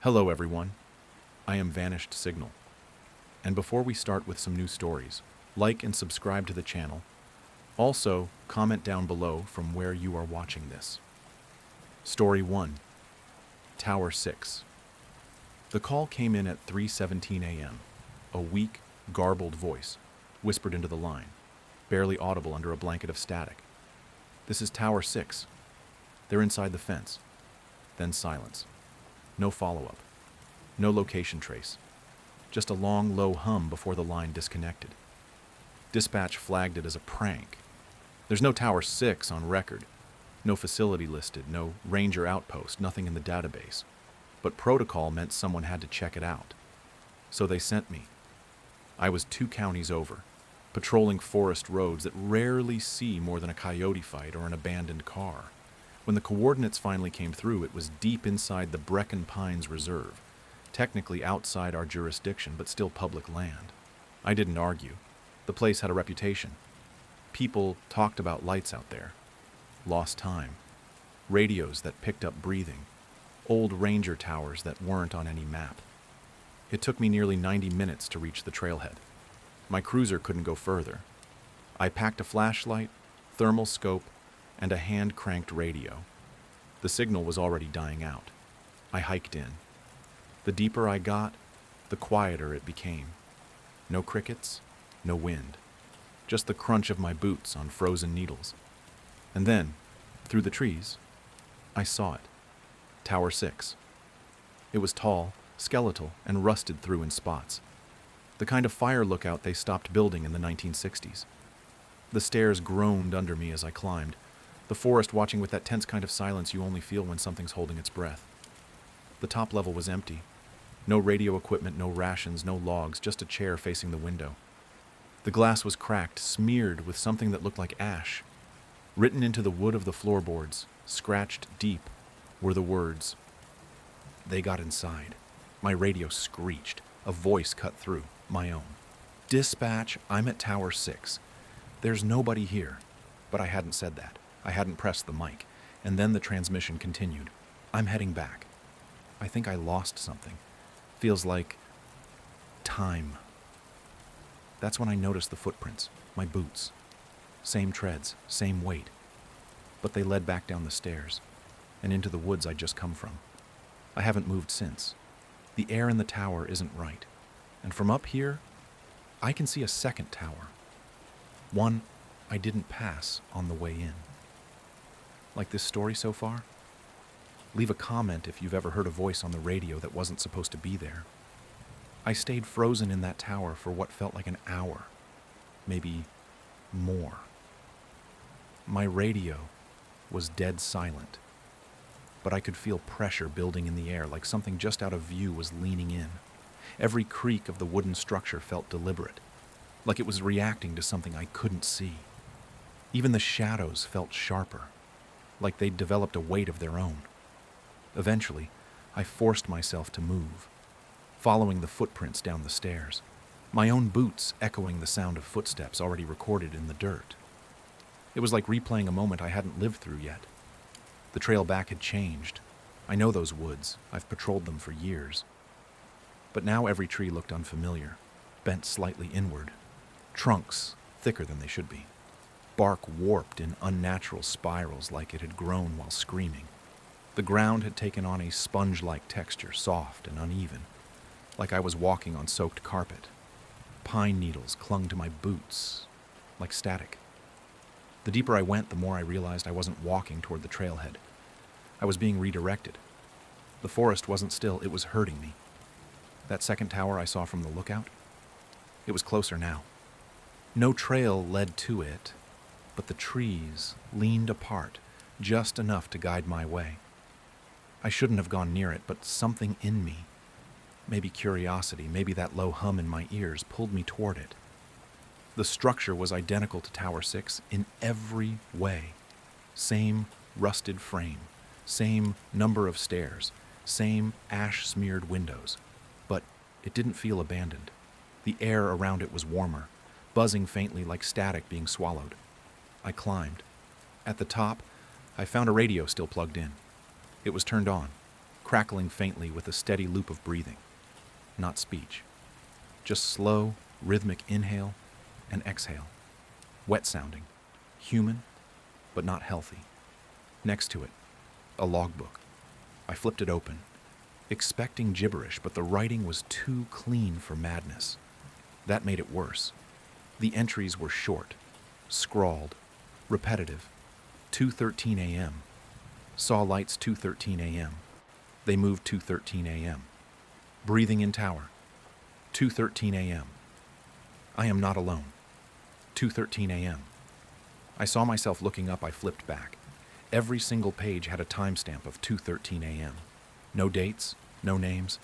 Hello everyone, I am Vanished Signal. And before we start with some new stories, like and subscribe to the channel. Also, comment down below from where you are watching this. Story 1, Tower 6. The call came in at 3:17 a.m. A weak, garbled voice whispered into the line, barely audible under a blanket of static. This is Tower 6. They're inside the fence. Then silence. No follow-up. No location trace. Just a long, low hum before the line disconnected. Dispatch flagged it as a prank. There's no Tower 6 on record. No facility listed, no ranger outpost, nothing in the database. But protocol meant someone had to check it out. So they sent me. I was 2 counties over, patrolling forest roads that rarely see more than a coyote fight or an abandoned car. When the coordinates finally came through, it was deep inside the Brecon Pines Reserve, technically outside our jurisdiction, but still public land. I didn't argue. The place had a reputation. People talked about lights out there. Lost time. Radios that picked up breathing. Old ranger towers that weren't on any map. It took me nearly 90 minutes to reach the trailhead. My cruiser couldn't go further. I packed a flashlight, thermal scope, and a hand-cranked radio. The signal was already dying out. I hiked in. The deeper I got, the quieter it became. No crickets, no wind. Just the crunch of my boots on frozen needles. And then, through the trees, I saw it. Tower 6. It was tall, skeletal, and rusted through in spots. The kind of fire lookout they stopped building in the 1960s. The stairs groaned under me as I climbed, the forest watching with that tense kind of silence you only feel when something's holding its breath. The top level was empty. No radio equipment, no rations, no logs, just a chair facing the window. The glass was cracked, smeared with something that looked like ash. Written into the wood of the floorboards, scratched deep, were the words, "They got inside." My radio screeched. A voice cut through, my own. "Dispatch, I'm at Tower 6. There's nobody here." But I hadn't said that. I hadn't pressed the mic. And then the transmission continued. "I'm heading back. I think I lost something. Feels like time." That's when I noticed the footprints, my boots. Same treads, same weight. But they led back down the stairs and into the woods I'd just come from. I haven't moved since. The air in the tower isn't right. And from up here, I can see a second tower. One I didn't pass on the way in. Like this story so far? Leave a comment if you've ever heard a voice on the radio that wasn't supposed to be there. I stayed frozen in that tower for what felt like an hour, maybe more. My radio was dead silent, but I could feel pressure building in the air, like something just out of view was leaning in. Every creak of the wooden structure felt deliberate, like it was reacting to something I couldn't see. Even the shadows felt sharper, like they'd developed a weight of their own. Eventually, I forced myself to move, following the footprints down the stairs, my own boots echoing the sound of footsteps already recorded in the dirt. It was like replaying a moment I hadn't lived through yet. The trail back had changed. I know those woods. I've patrolled them for years. But now every tree looked unfamiliar, bent slightly inward, trunks thicker than they should be. Bark warped in unnatural spirals like it had grown while screaming. The ground had taken on a sponge-like texture, soft and uneven, like I was walking on soaked carpet. Pine needles clung to my boots, like static. The deeper I went, the more I realized I wasn't walking toward the trailhead. I was being redirected. The forest wasn't still, it was hurting me. That second tower I saw from the lookout? It was closer now. No trail led to it, but the trees leaned apart just enough to guide my way. I shouldn't have gone near it, but something in me, maybe curiosity, maybe that low hum in my ears, pulled me toward it. The structure was identical to Tower 6 in every way. Same rusted frame, same number of stairs, same ash-smeared windows. But it didn't feel abandoned. The air around it was warmer, buzzing faintly like static being swallowed. I climbed. At the top, I found a radio still plugged in. It was turned on, crackling faintly with a steady loop of breathing. Not speech. Just slow, rhythmic inhale and exhale. Wet sounding. Human, but not healthy. Next to it, a logbook. I flipped it open, expecting gibberish, but the writing was too clean for madness. That made it worse. The entries were short, scrawled, repetitive. 2:13 a.m. Saw lights 2:13 a.m. They moved 2:13 a.m. Breathing in tower. 2:13 a.m. I am not alone. 2:13 a.m. I saw myself looking up. I flipped back. Every single page had a timestamp of 2:13 a.m. No dates, no names.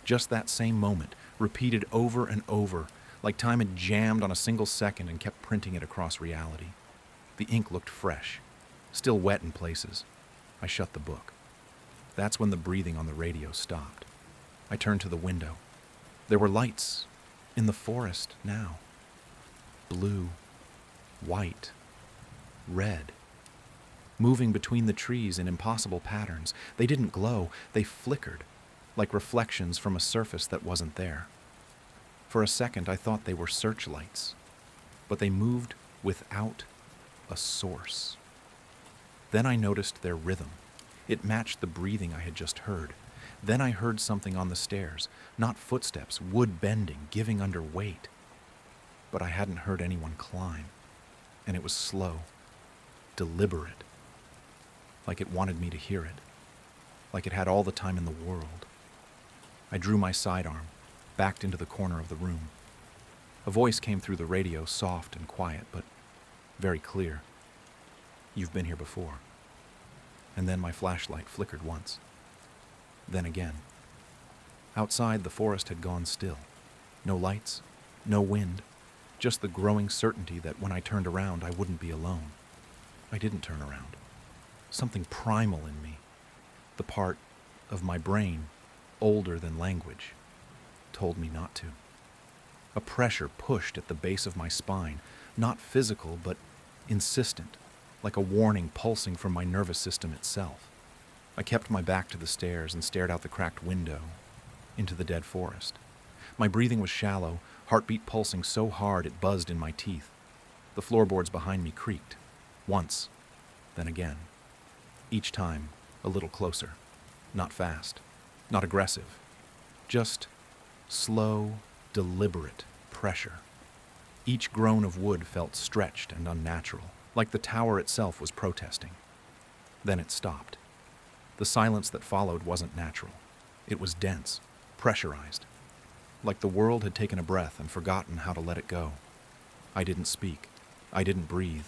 Just that same moment, repeated over and over, like time had jammed on a single second and kept printing it across reality. The ink looked fresh, still wet in places. I shut the book. That's when the breathing on the radio stopped. I turned to the window. There were lights in the forest now. Blue, white, red. Moving between the trees in impossible patterns. They didn't glow, they flickered, like reflections from a surface that wasn't there. For a second, I thought they were searchlights, but they moved without a source. Then I noticed their rhythm. It matched the breathing I had just heard. Then I heard something on the stairs, not footsteps, wood bending, giving under weight. But I hadn't heard anyone climb, and it was slow, deliberate, like it wanted me to hear it, like it had all the time in the world. I drew my sidearm, backed into the corner of the room. A voice came through the radio, soft and quiet, but very clear. You've been here before. And then my flashlight flickered once. Then again. Outside, the forest had gone still. No lights, no wind, just the growing certainty that when I turned around, I wouldn't be alone. I didn't turn around. Something primal in me, the part of my brain older than language, told me not to. A pressure pushed at the base of my spine, not physical, but insistent, like a warning pulsing from my nervous system itself. I kept my back to the stairs and stared out the cracked window into the dead forest. My breathing was shallow, heartbeat pulsing so hard it buzzed in my teeth. The floorboards behind me creaked, once, then again. Each time, a little closer. Not fast, not aggressive. Just slow, deliberate pressure. Each groan of wood felt stretched and unnatural, like the tower itself was protesting. Then it stopped. The silence that followed wasn't natural. It was dense, pressurized, like the world had taken a breath and forgotten how to let it go. I didn't speak. I didn't breathe.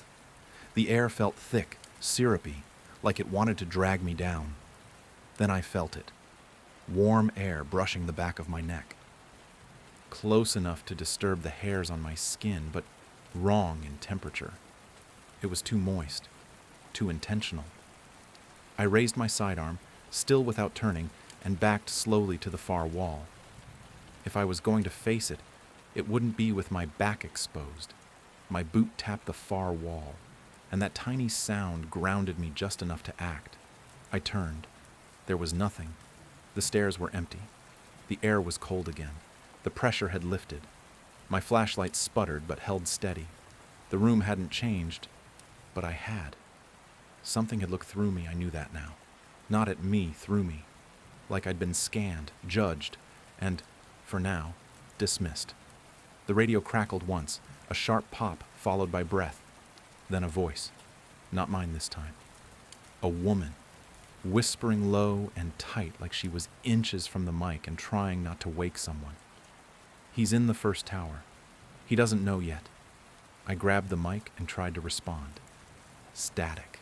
The air felt thick, syrupy, like it wanted to drag me down. Then I felt it. Warm air brushing the back of my neck. Close enough to disturb the hairs on my skin, but wrong in temperature. It was too moist, too intentional. I raised my sidearm, still without turning, and backed slowly to the far wall. If I was going to face it, it wouldn't be with my back exposed. My boot tapped the far wall, and that tiny sound grounded me just enough to act. I turned. There was nothing. The stairs were empty. The air was cold again. The pressure had lifted. My flashlight sputtered but held steady. The room hadn't changed, but I had. Something had looked through me, I knew that now. Not at me, through me. Like I'd been scanned, judged, and, for now, dismissed. The radio crackled once, a sharp pop followed by breath. Then a voice. Not mine this time. A woman, whispering low and tight like she was inches from the mic and trying not to wake someone. He's in the first tower. He doesn't know yet. I grabbed the mic and tried to respond. Static.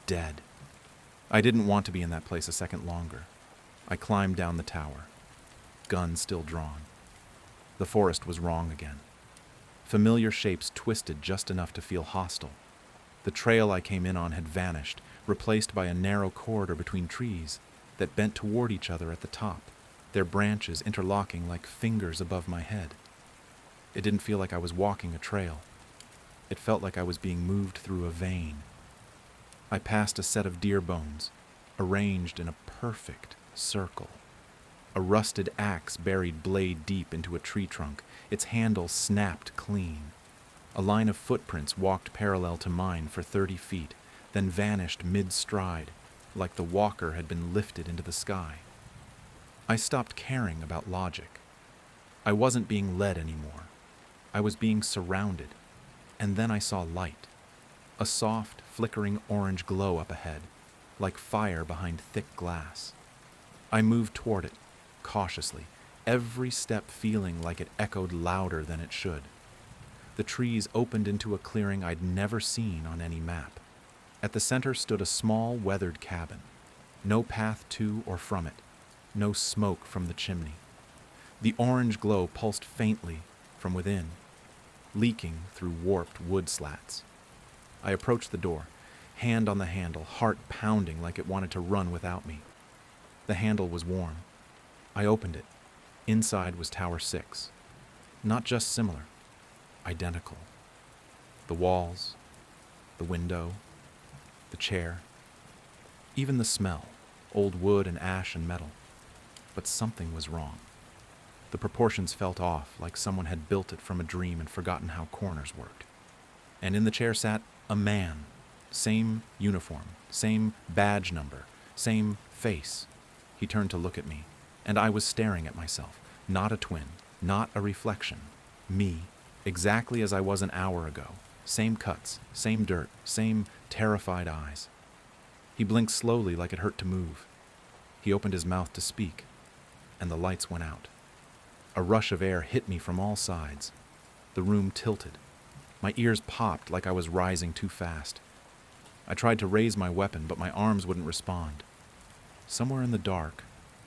Dead. I didn't want to be in that place a second longer. I climbed down the tower. Gun still drawn. The forest was wrong again. Familiar shapes twisted just enough to feel hostile. The trail I came in on had vanished, replaced by a narrow corridor between trees that bent toward each other at the top, their branches interlocking like fingers above my head. It didn't feel like I was walking a trail. It felt like I was being moved through a vein. I passed a set of deer bones, arranged in a perfect, circle. A rusted axe buried blade deep into a tree trunk, its handle snapped clean. A line of footprints walked parallel to mine for 30 feet, then vanished mid-stride, like the walker had been lifted into the sky. I stopped caring about logic. I wasn't being led anymore. I was being surrounded, and then I saw light. A soft, flickering orange glow up ahead, like fire behind thick glass. I moved toward it, cautiously, every step feeling like it echoed louder than it should. The trees opened into a clearing I'd never seen on any map. At the center stood a small, weathered cabin. No path to or from it. No smoke from the chimney. The orange glow pulsed faintly from within, leaking through warped wood slats. I approached the door, hand on the handle, heart pounding like it wanted to run without me. The handle was warm. I opened it. Inside was Tower 6. Not just similar, identical. The walls, the window, the chair, even the smell, old wood and ash and metal. But something was wrong. The proportions felt off, like someone had built it from a dream and forgotten how corners worked. And in the chair sat a man. Same uniform, same badge number, same face. He turned to look at me, and I was staring at myself. Not a twin, not a reflection. Me, exactly as I was an hour ago. Same cuts, same dirt, same terrified eyes. He blinked slowly like it hurt to move. He opened his mouth to speak, and the lights went out. A rush of air hit me from all sides. The room tilted. My ears popped like I was rising too fast. I tried to raise my weapon, but my arms wouldn't respond. Somewhere in the dark,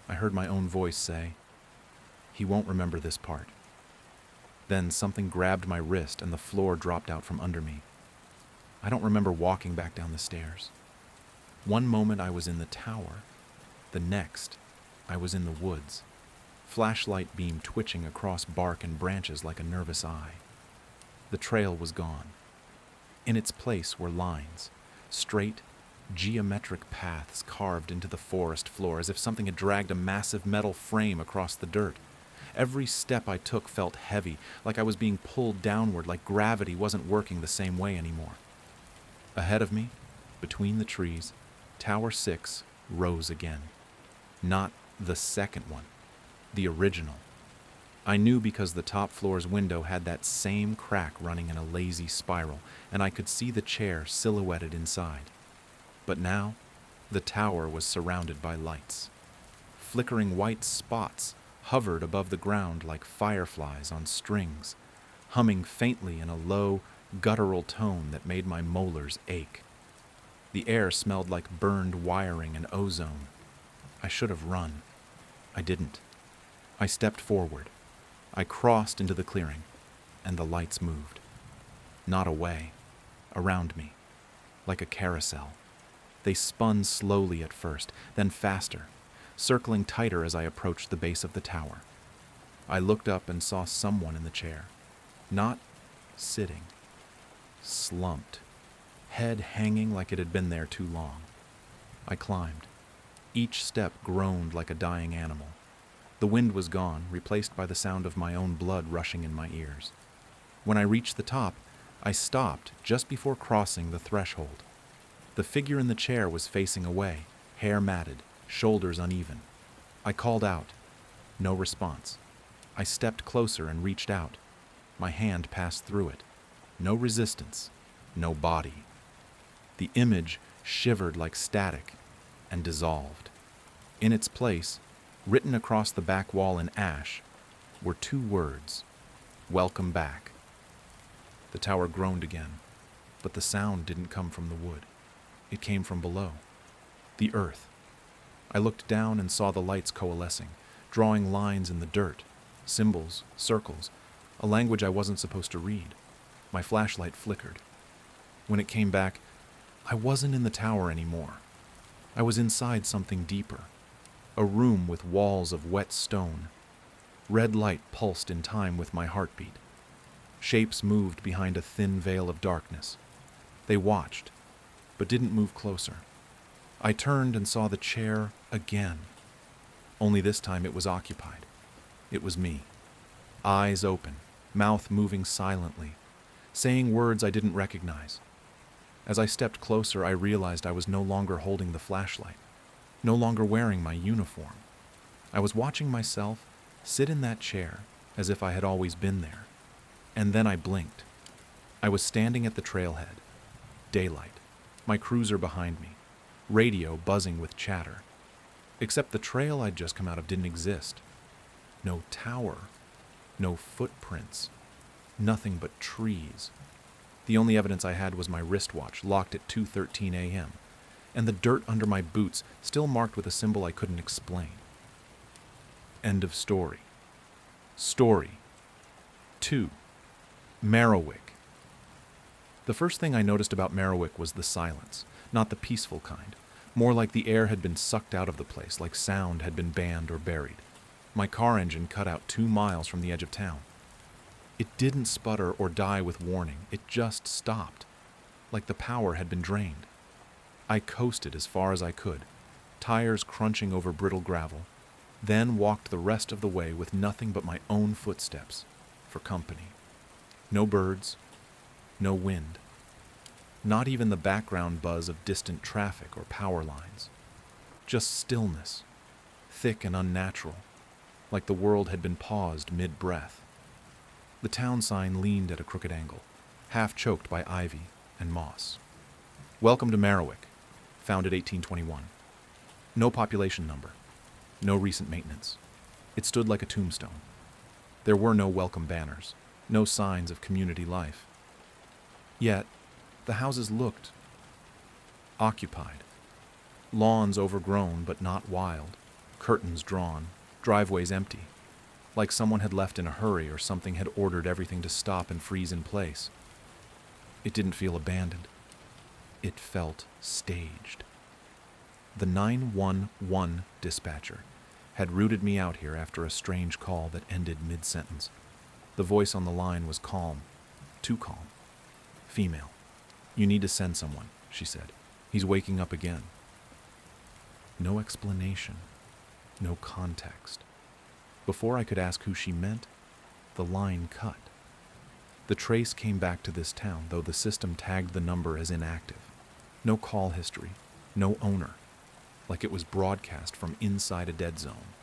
I heard my own voice say, "He won't remember this part." Then something grabbed my wrist and the floor dropped out from under me. I don't remember walking back down the stairs. One moment I was in the tower. The next, I was in the woods. Flashlight beam twitching across bark and branches like a nervous eye. The trail was gone. In its place were lines, straight, geometric paths carved into the forest floor as if something had dragged a massive metal frame across the dirt. Every step I took felt heavy, like I was being pulled downward, like gravity wasn't working the same way anymore. Ahead of me, between the trees, Tower 6 rose again. Not the second one, the original. I knew because the top floor's window had that same crack running in a lazy spiral, and I could see the chair silhouetted inside. But now, the tower was surrounded by lights. Flickering white spots hovered above the ground like fireflies on strings, humming faintly in a low, guttural tone that made my molars ache. The air smelled like burned wiring and ozone. I should have run. I didn't. I stepped forward. I crossed into the clearing, and the lights moved. Not away, around me, like a carousel. They spun slowly at first, then faster, circling tighter as I approached the base of the tower. I looked up and saw someone in the chair, not sitting, slumped, head hanging like it had been there too long. I climbed. Each step groaned like a dying animal. The wind was gone, replaced by the sound of my own blood rushing in my ears. When I reached the top, I stopped just before crossing the threshold. The figure in the chair was facing away, hair matted, shoulders uneven. I called out. No response. I stepped closer and reached out. My hand passed through it. No resistance, no body. The image shivered like static and dissolved. In its place, written across the back wall in ash, were 2 words, "Welcome back." The tower groaned again, but the sound didn't come from the wood. It came from below, the earth. I looked down and saw the lights coalescing, drawing lines in the dirt, symbols, circles, a language I wasn't supposed to read. My flashlight flickered. When it came back, I wasn't in the tower anymore. I was inside something deeper. A room with walls of wet stone. Red light pulsed in time with my heartbeat. Shapes moved behind a thin veil of darkness. They watched, but didn't move closer. I turned and saw the chair again. Only this time it was occupied. It was me. Eyes open, mouth moving silently, saying words I didn't recognize. As I stepped closer, I realized I was no longer holding the flashlight, no longer wearing my uniform. I was watching myself sit in that chair as if I had always been there. And then I blinked. I was standing at the trailhead. Daylight. My cruiser behind me. Radio buzzing with chatter. Except the trail I'd just come out of didn't exist. No tower. No footprints. Nothing but trees. The only evidence I had was my wristwatch, locked at 2:13 a.m., and the dirt under my boots, still marked with a symbol I couldn't explain. End of story. Story 2. Merriwick. The first thing I noticed about Merriwick was the silence, not the peaceful kind. More like the air had been sucked out of the place, like sound had been banned or buried. My car engine cut out 2 miles from the edge of town. It didn't sputter or die with warning. It just stopped, like the power had been drained. I coasted as far as I could, tires crunching over brittle gravel, then walked the rest of the way with nothing but my own footsteps for company. No birds, no wind, not even the background buzz of distant traffic or power lines. Just stillness, thick and unnatural, like the world had been paused mid-breath. The town sign leaned at a crooked angle, half choked by ivy and moss. Welcome to Merriwick, founded 1821. No population number, no recent maintenance. It stood like a tombstone. There were no welcome banners, no signs of community life. Yet, the houses looked occupied. Lawns overgrown but not wild, curtains drawn, driveways empty, like someone had left in a hurry or something had ordered everything to stop and freeze in place. It didn't feel abandoned. It felt staged. The 911 dispatcher had routed me out here after a strange call that ended mid-sentence. The voice on the line was calm, too calm. Female. "You need to send someone," she said. "He's waking up again." No explanation, no context. Before I could ask who she meant, the line cut. The trace came back to this town, though the system tagged the number as inactive. No call history, no owner, like it was broadcast from inside a dead zone.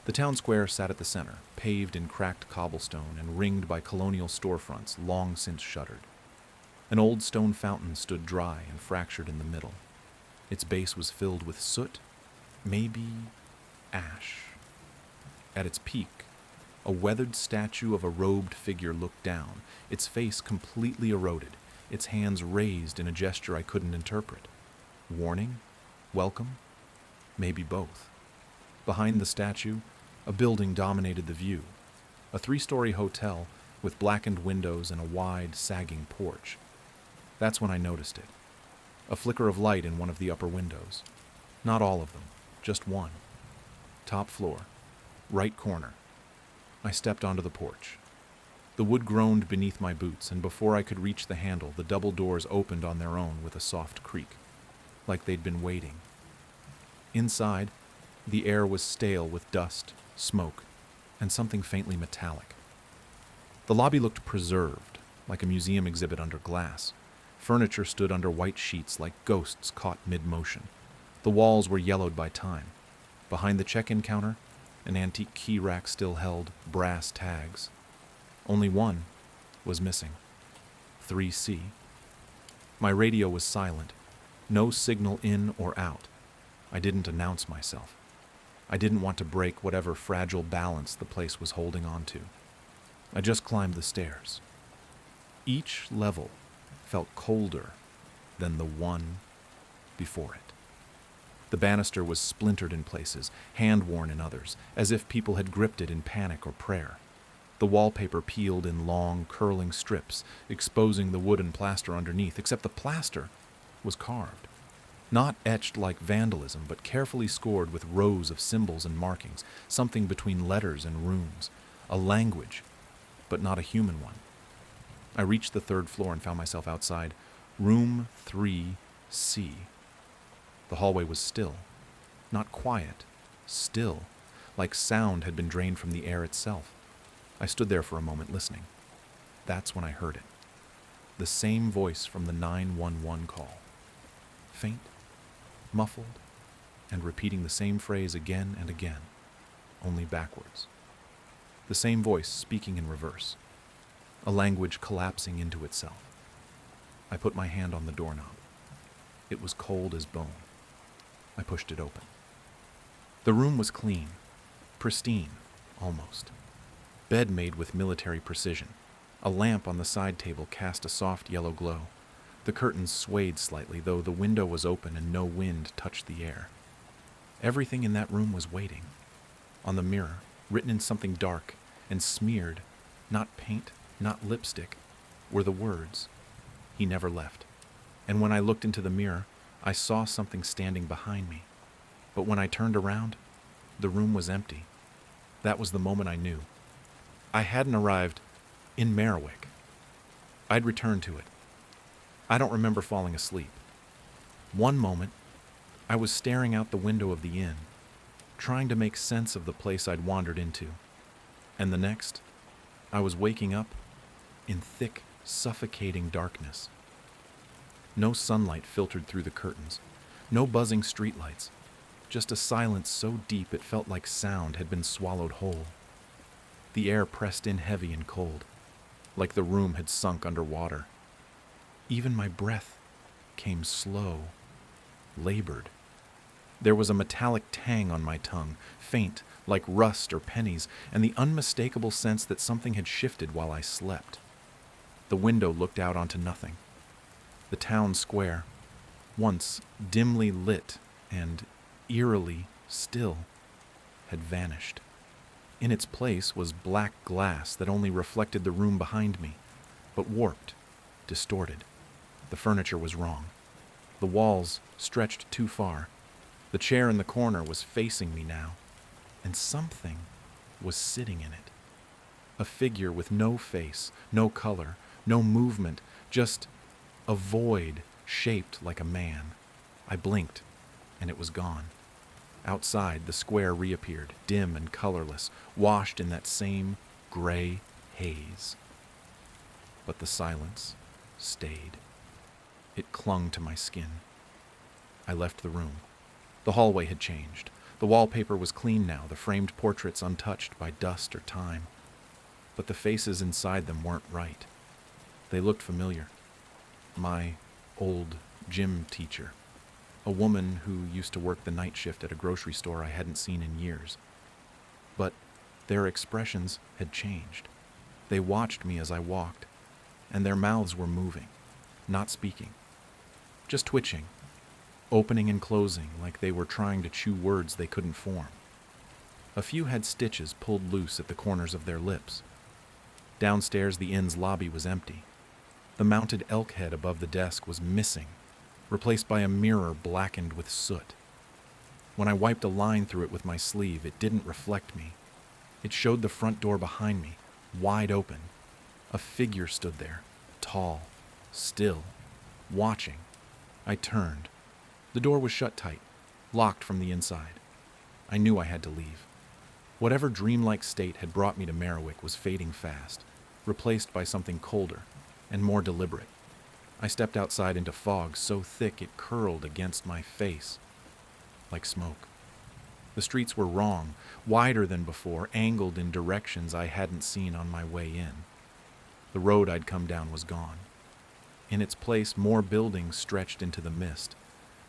The town square sat at the center, paved in cracked cobblestone and ringed by colonial storefronts long since shuttered. An old stone fountain stood dry and fractured in the middle. Its base was filled with soot, maybe ash. At its peak, a weathered statue of a robed figure looked down, its face completely eroded, its hands raised in a gesture I couldn't interpret. Warning? Welcome? Maybe both. Behind the statue, a building dominated the view. A 3-story hotel with blackened windows and a wide, sagging porch. That's when I noticed it. A flicker of light in one of the upper windows. Not all of them, just one. Top floor. Right corner. I stepped onto the porch. The wood groaned beneath my boots, and before I could reach the handle, the double doors opened on their own with a soft creak, like they'd been waiting. Inside, the air was stale with dust, smoke, and something faintly metallic. The lobby looked preserved, like a museum exhibit under glass. Furniture stood under white sheets like ghosts caught mid-motion. The walls were yellowed by time. Behind the check-in counter, an antique key rack still held brass tags. Only one was missing. 3C. My radio was silent. No signal in or out. I didn't announce myself. I didn't want to break whatever fragile balance the place was holding on to. I just climbed the stairs. Each level felt colder than the one before it. The banister was splintered in places, hand-worn in others, as if people had gripped it in panic or prayer. The wallpaper peeled in long, curling strips, exposing the wood and plaster underneath, except the plaster was carved. Not etched like vandalism, but carefully scored with rows of symbols and markings, something between letters and runes. A language, but not a human one. I reached the 3rd floor and found myself outside room 3C. The hallway was still, not quiet, still, like sound had been drained from the air itself. I stood there for a moment listening. That's when I heard it. The same voice from the 911 call. Faint, muffled, and repeating the same phrase again and again, only backwards. The same voice speaking in reverse, a language collapsing into itself. I put my hand on the doorknob. It was cold as bone. I pushed it open. The room was clean, pristine, almost. Bed made with military precision. A lamp on the side table cast a soft yellow glow. The curtains swayed slightly, though the window was open and no wind touched the air. Everything in that room was waiting. On the mirror, written in something dark and smeared, not paint, not lipstick, were the words, "He never left." And when I looked into the mirror, I saw something standing behind me. But when I turned around, the room was empty. That was the moment I knew. I hadn't arrived in Merriwick. I'd returned to it. I don't remember falling asleep. One moment, I was staring out the window of the inn, trying to make sense of the place I'd wandered into. And the next, I was waking up in thick, suffocating darkness. No sunlight filtered through the curtains, no buzzing streetlights, just a silence so deep it felt like sound had been swallowed whole. The air pressed in heavy and cold, like the room had sunk under water. Even my breath came slow, labored. There was a metallic tang on my tongue, faint, like rust or pennies, and the unmistakable sense that something had shifted while I slept. The window looked out onto nothing. The town square, once dimly lit and eerily still, had vanished. In its place was black glass that only reflected the room behind me, but warped, distorted. The furniture was wrong. The walls stretched too far. The chair in the corner was facing me now, and something was sitting in it. A figure with no face, no color, no movement, just a void shaped like a man. I blinked, and it was gone. Outside, the square reappeared, dim and colorless, washed in that same gray haze. But the silence stayed. It clung to my skin. I left the room. The hallway had changed. The wallpaper was clean now, the framed portraits untouched by dust or time. But the faces inside them weren't right. They looked familiar. My old gym teacher, a woman who used to work the night shift at a grocery store I hadn't seen in years. But their expressions had changed. They watched me as I walked, and their mouths were moving, not speaking, just twitching, opening and closing like they were trying to chew words they couldn't form. A few had stitches pulled loose at the corners of their lips. Downstairs, the inn's lobby was empty. The mounted elk head above the desk was missing, replaced by a mirror blackened with soot. When I wiped a line through it with my sleeve, it didn't reflect me. It showed the front door behind me, wide open. A figure stood there, tall, still, watching. I turned. The door was shut tight, locked from the inside. I knew I had to leave. Whatever dreamlike state had brought me to Merriwick was fading fast, replaced by something colder and more deliberate. I stepped outside into fog so thick it curled against my face, like smoke. The streets were wrong, wider than before, angled in directions I hadn't seen on my way in. The road I'd come down was gone. In its place, more buildings stretched into the mist,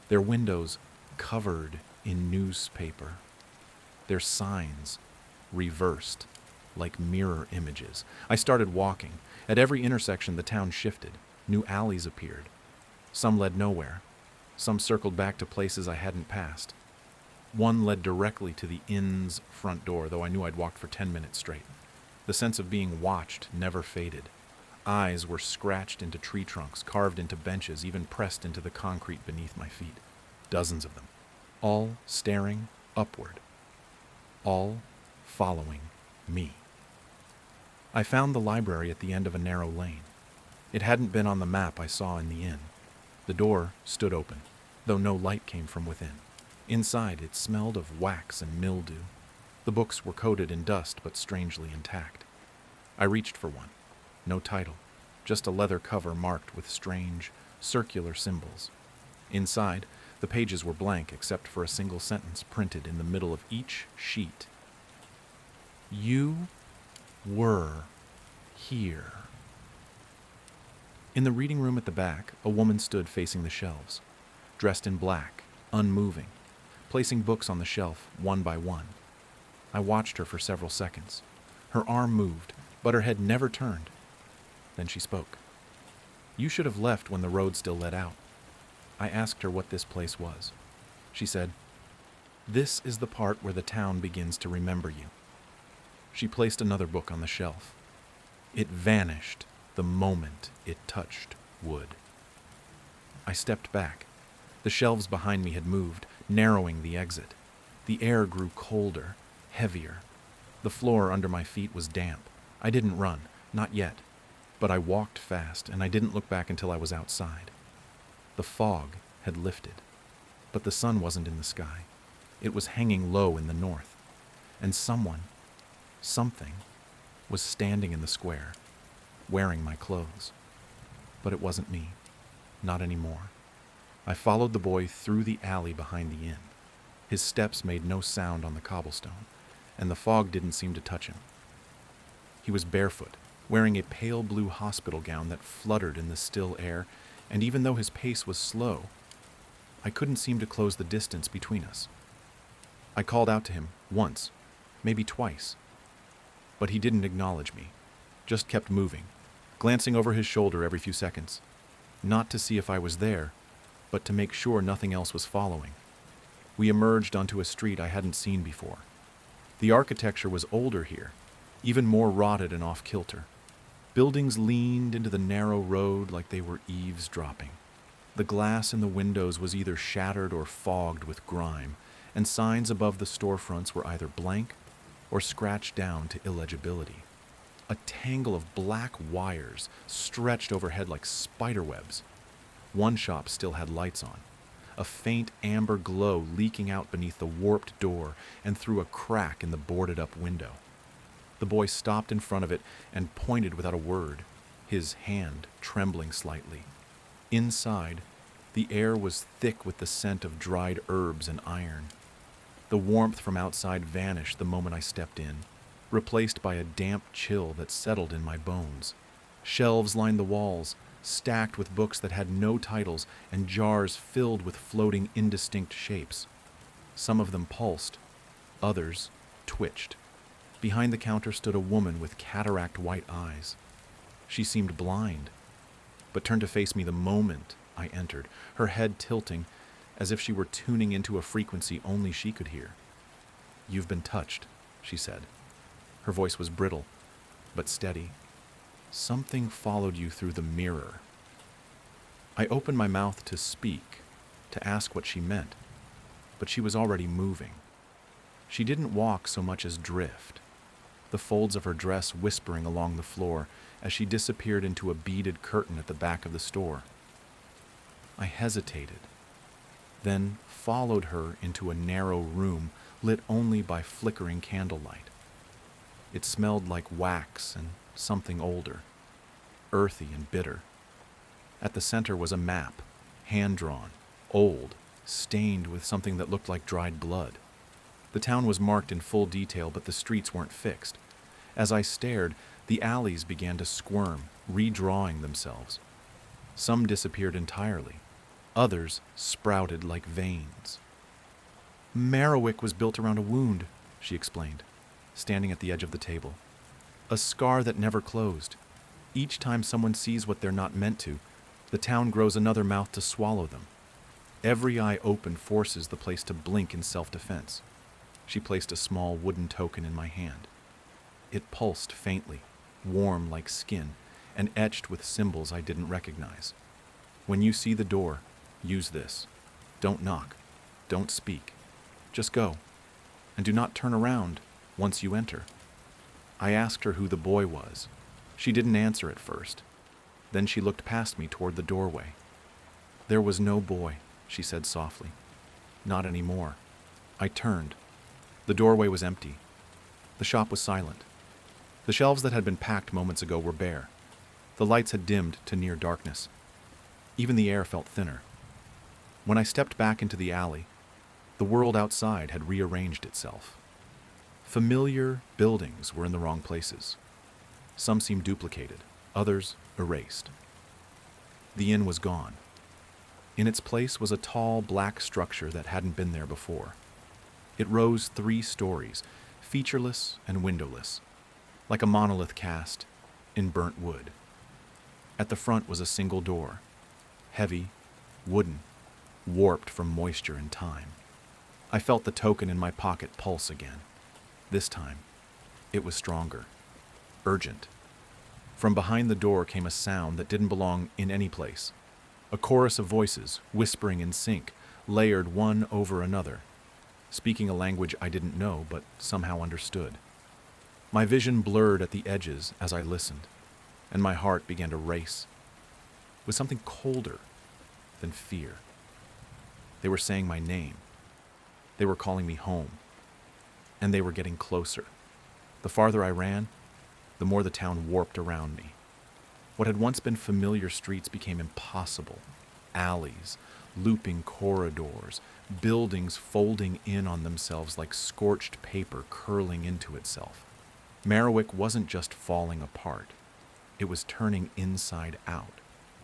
their windows covered in newspaper, their signs reversed like mirror images. I started walking. At every intersection, the town shifted. New alleys appeared. Some led nowhere. Some circled back to places I hadn't passed. One led directly to the inn's front door, though I knew I'd walked for 10 minutes straight. The sense of being watched never faded. Eyes were scratched into tree trunks, carved into benches, even pressed into the concrete beneath my feet. Dozens of them, all staring upward, all following me. I found the library at the end of a narrow lane. It hadn't been on the map I saw in the inn. The door stood open, though no light came from within. Inside, it smelled of wax and mildew. The books were coated in dust but strangely intact. I reached for one. No title, just a leather cover marked with strange, circular symbols. Inside, the pages were blank except for a single sentence printed in the middle of each sheet. You were here. In the reading room at the back, a woman stood facing the shelves, dressed in black, unmoving, placing books on the shelf one by one. I watched her for several seconds. Her arm moved, but her head never turned. Then she spoke. You should have left when the road still led out. I asked her what this place was. She said, "This is the part where the town begins to remember you." She placed another book on the shelf. It vanished the moment it touched wood. I stepped back. The shelves behind me had moved, narrowing the exit. The air grew colder, heavier. The floor under my feet was damp. I didn't run, not yet, but I walked fast, and I didn't look back until I was outside. The fog had lifted, but the sun wasn't in the sky. It was hanging low in the north, and something, was standing in the square, wearing my clothes. But it wasn't me, not anymore. I followed the boy through the alley behind the inn. His steps made no sound on the cobblestone, and the fog didn't seem to touch him. He was barefoot, wearing a pale blue hospital gown that fluttered in the still air, and even though his pace was slow, I couldn't seem to close the distance between us. I called out to him once, maybe twice, but he didn't acknowledge me, just kept moving, glancing over his shoulder every few seconds, not to see if I was there, but to make sure nothing else was following. We emerged onto a street I hadn't seen before. The architecture was older here, even more rotted and off-kilter. Buildings leaned into the narrow road like they were eavesdropping. The glass in the windows was either shattered or fogged with grime, and signs above the storefronts were either blank or scratched down to illegibility. A tangle of black wires stretched overhead like spider webs. One shop still had lights on, a faint amber glow leaking out beneath the warped door and through a crack in the boarded-up window. The boy stopped in front of it and pointed without a word, his hand trembling slightly. Inside, the air was thick with the scent of dried herbs and iron. The warmth from outside vanished the moment I stepped in, replaced by a damp chill that settled in my bones. Shelves lined the walls, stacked with books that had no titles and jars filled with floating indistinct shapes. Some of them pulsed, others twitched. Behind the counter stood a woman with cataract-white eyes. She seemed blind, but turned to face me the moment I entered, her head tilting as if she were tuning into a frequency only she could hear. "You've been touched," she said. Her voice was brittle, but steady. "Something followed you through the mirror." I opened my mouth to speak, to ask what she meant, but she was already moving. She didn't walk so much as drift, the folds of her dress whispering along the floor as she disappeared into a beaded curtain at the back of the store. I hesitated, then followed her into a narrow room lit only by flickering candlelight. It smelled like wax and something older, earthy and bitter. At the center was a map, hand-drawn, old, stained with something that looked like dried blood. The town was marked in full detail, but the streets weren't fixed. As I stared, the alleys began to squirm, redrawing themselves. Some disappeared entirely. Others sprouted like veins. "Merriwick was built around a wound," she explained, standing at the edge of the table. "A scar that never closed. Each time someone sees what they're not meant to, the town grows another mouth to swallow them. Every eye open forces the place to blink in self-defense." She placed a small wooden token in my hand. It pulsed faintly, warm like skin, and etched with symbols I didn't recognize. "When you see the door, use this. Don't knock. Don't speak. Just go. And do not turn around once you enter." I asked her who the boy was. She didn't answer at first. Then she looked past me toward the doorway. "There was no boy," she said softly. Not anymore. I turned. The doorway was empty. The shop was silent. The shelves that had been packed moments ago were bare. The lights had dimmed to near darkness. Even the air felt thinner. When I stepped back into the alley, the world outside had rearranged itself. Familiar buildings were in the wrong places. Some seemed duplicated, others erased. The inn was gone. In its place was a tall, black structure that hadn't been there before. It rose 3 stories, featureless and windowless, like a monolith cast in burnt wood. At the front was a single door, heavy, wooden, warped from moisture and time. I felt the token in my pocket pulse again. This time, it was stronger, urgent. From behind the door came a sound that didn't belong in any place. A chorus of voices, whispering in sync, layered one over another, speaking a language I didn't know but somehow understood. My vision blurred at the edges as I listened, and my heart began to race with something colder than fear. They were saying my name. They were calling me home. And they were getting closer. The farther I ran, the more the town warped around me. What had once been familiar streets became impossible. Alleys, looping corridors, buildings folding in on themselves like scorched paper curling into itself. Merriwick wasn't just falling apart. It was turning inside out.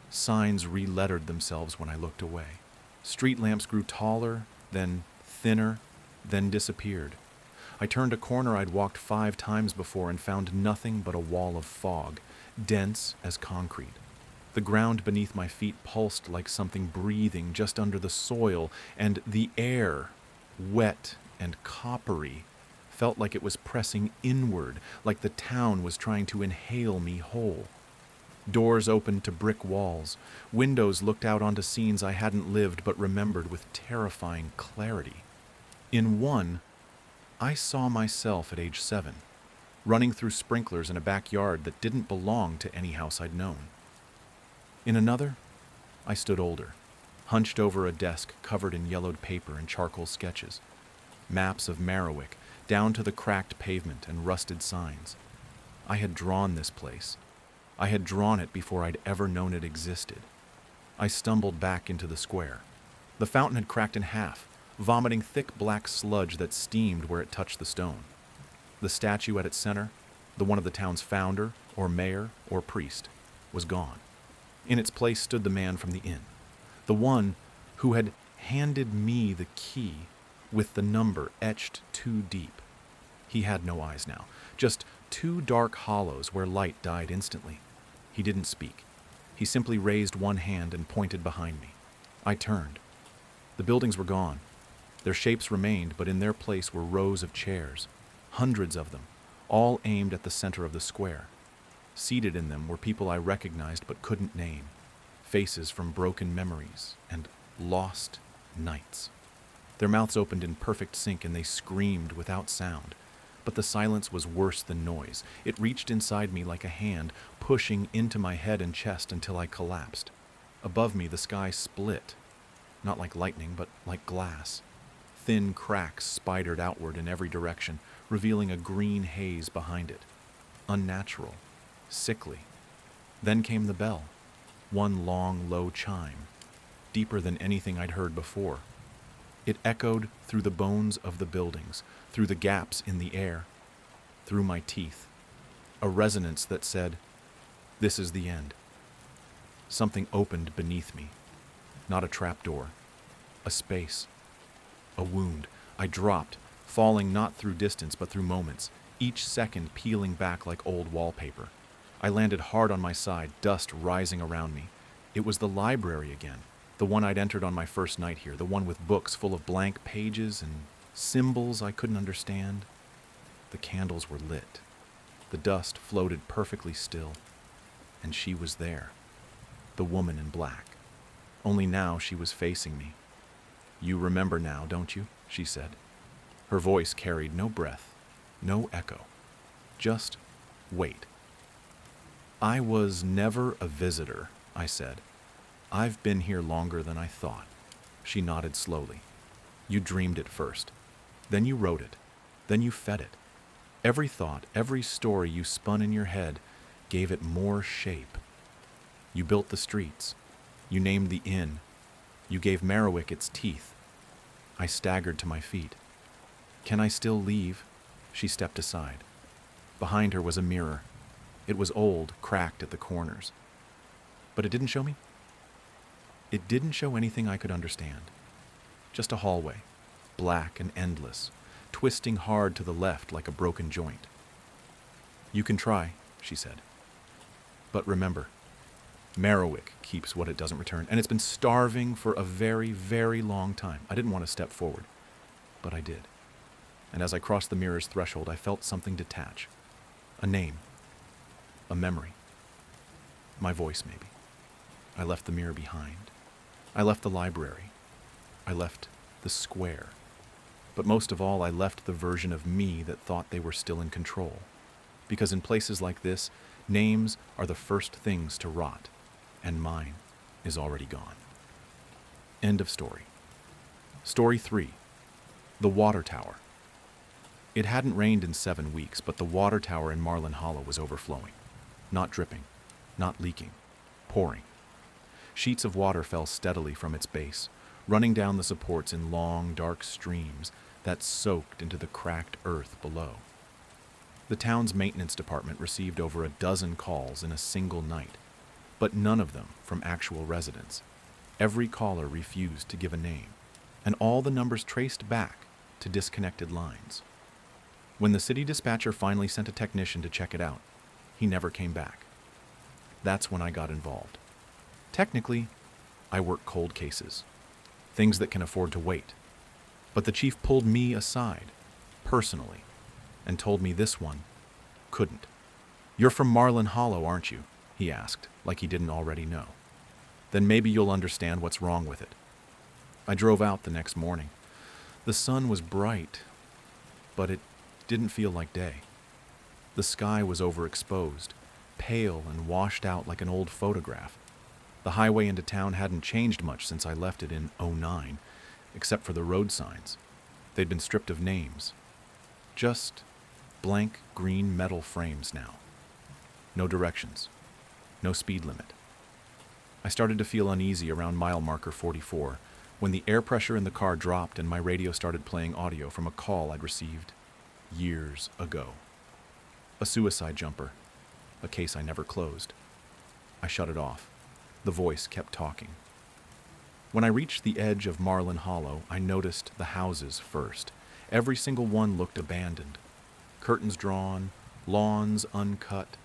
Signs re-lettered themselves when I looked away. Street lamps grew taller, then thinner, then disappeared. I turned a corner I'd walked 5 times before and found nothing but a wall of fog, dense as concrete. The ground beneath my feet pulsed like something breathing just under the soil, and the air, wet and coppery, felt like it was pressing inward, like the town was trying to inhale me whole. Doors opened to brick walls. Windows looked out onto scenes I hadn't lived but remembered with terrifying clarity. In one, I saw myself at age 7, running through sprinklers in a backyard that didn't belong to any house I'd known. In another, I stood older, hunched over a desk covered in yellowed paper and charcoal sketches, maps of Merriwick, down to the cracked pavement and rusted signs. I had drawn this place. I had drawn it before I'd ever known it existed. I stumbled back into the square. The fountain had cracked in half, vomiting thick black sludge that steamed where it touched the stone. The statue at its center, the one of the town's founder, or mayor, or priest, was gone. In its place stood the man from the inn, the one who had handed me the key with the number etched too deep. He had no eyes now, just 2 dark hollows where light died instantly. He didn't speak. He simply raised one hand and pointed behind me. I turned. The buildings were gone. Their shapes remained, but in their place were rows of chairs, hundreds of them, all aimed at the center of the square. Seated in them were people I recognized but couldn't name, faces from broken memories and lost nights. Their mouths opened in perfect sync and they screamed without sound, but the silence was worse than noise. It reached inside me like a hand, pushing into my head and chest until I collapsed. Above me, the sky split, not like lightning, but like glass. Thin cracks spidered outward in every direction, revealing a green haze behind it. Unnatural, sickly. Then came the bell, one long, low chime, deeper than anything I'd heard before. It echoed through the bones of the buildings, through the gaps in the air, through my teeth. A resonance that said, "This is the end." Something opened beneath me. Not a trapdoor, a space, a wound. I dropped, falling not through distance but through moments, each second peeling back like old wallpaper. I landed hard on my side, dust rising around me. It was the library again, the one I'd entered on my first night here, the one with books full of blank pages and symbols I couldn't understand. The candles were lit. The dust floated perfectly still. And she was there, the woman in black. Only now she was facing me. "You remember now, don't you?" she said. Her voice carried no breath, no echo. Just wait. "I was never a visitor," I said. "I've been here longer than I thought." She nodded slowly. You dreamed it first. Then you wrote it. Then you fed it. Every thought, every story you spun in your head gave it more shape. You built the streets. You named the inn. You gave Merriwick its teeth. I staggered to my feet. Can I still leave? She stepped aside. Behind her was a mirror. It was old, cracked at the corners. But it didn't show me. It didn't show anything I could understand. Just a hallway, black and endless, twisting hard to the left like a broken joint. You can try, she said. But remember, Merriwick keeps what it doesn't return, and it's been starving for a very, very long time. I didn't want to step forward, but I did. And as I crossed the mirror's threshold, I felt something detach. A name. A memory. My voice, maybe. I left the mirror behind. I left the library. I left the square. But most of all, I left the version of me that thought they were still in control. Because in places like this, names are the first things to rot, and mine is already gone. End of story. Story 3. The Water Tower. It hadn't rained in 7 weeks, but the water tower in Marlin Hollow was overflowing. Not dripping, not leaking, pouring. Sheets of water fell steadily from its base, running down the supports in long, dark streams that soaked into the cracked earth below. The town's maintenance department received over a dozen calls in a single night, but none of them from actual residents. Every caller refused to give a name, and all the numbers traced back to disconnected lines. When the city dispatcher finally sent a technician to check it out, he never came back. That's when I got involved. Technically, I work cold cases, things that can afford to wait. But the chief pulled me aside, personally, and told me this one couldn't. "You're from Marlin Hollow, aren't you?" he asked, like he didn't already know. "Then maybe you'll understand what's wrong with it." I drove out the next morning. The sun was bright, but it didn't feel like day. The sky was overexposed, pale and washed out like an old photograph. The highway into town hadn't changed much since I left it in '09, except for the road signs. They'd been stripped of names. Just blank green metal frames now. No directions. No speed limit. I started to feel uneasy around mile marker 44 when the air pressure in the car dropped and my radio started playing audio from a call I'd received years ago. A suicide jumper. A case I never closed. I shut it off. The voice kept talking. When I reached the edge of Marlin Hollow, I noticed the houses first. Every single one looked abandoned. Curtains drawn, lawns uncut,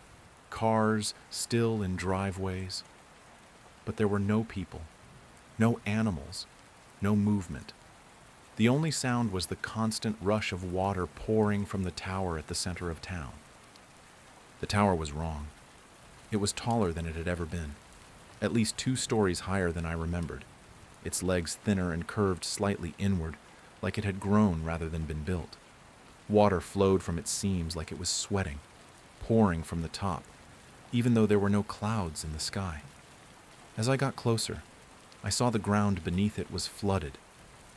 cars still in driveways. But there were no people, no animals, no movement. The only sound was the constant rush of water pouring from the tower at the center of town. The tower was wrong. It was taller than it had ever been, at least 2 stories higher than I remembered, its legs thinner and curved slightly inward, like it had grown rather than been built. Water flowed from its seams like it was sweating, pouring from the top, even though there were no clouds in the sky. As I got closer, I saw the ground beneath it was flooded,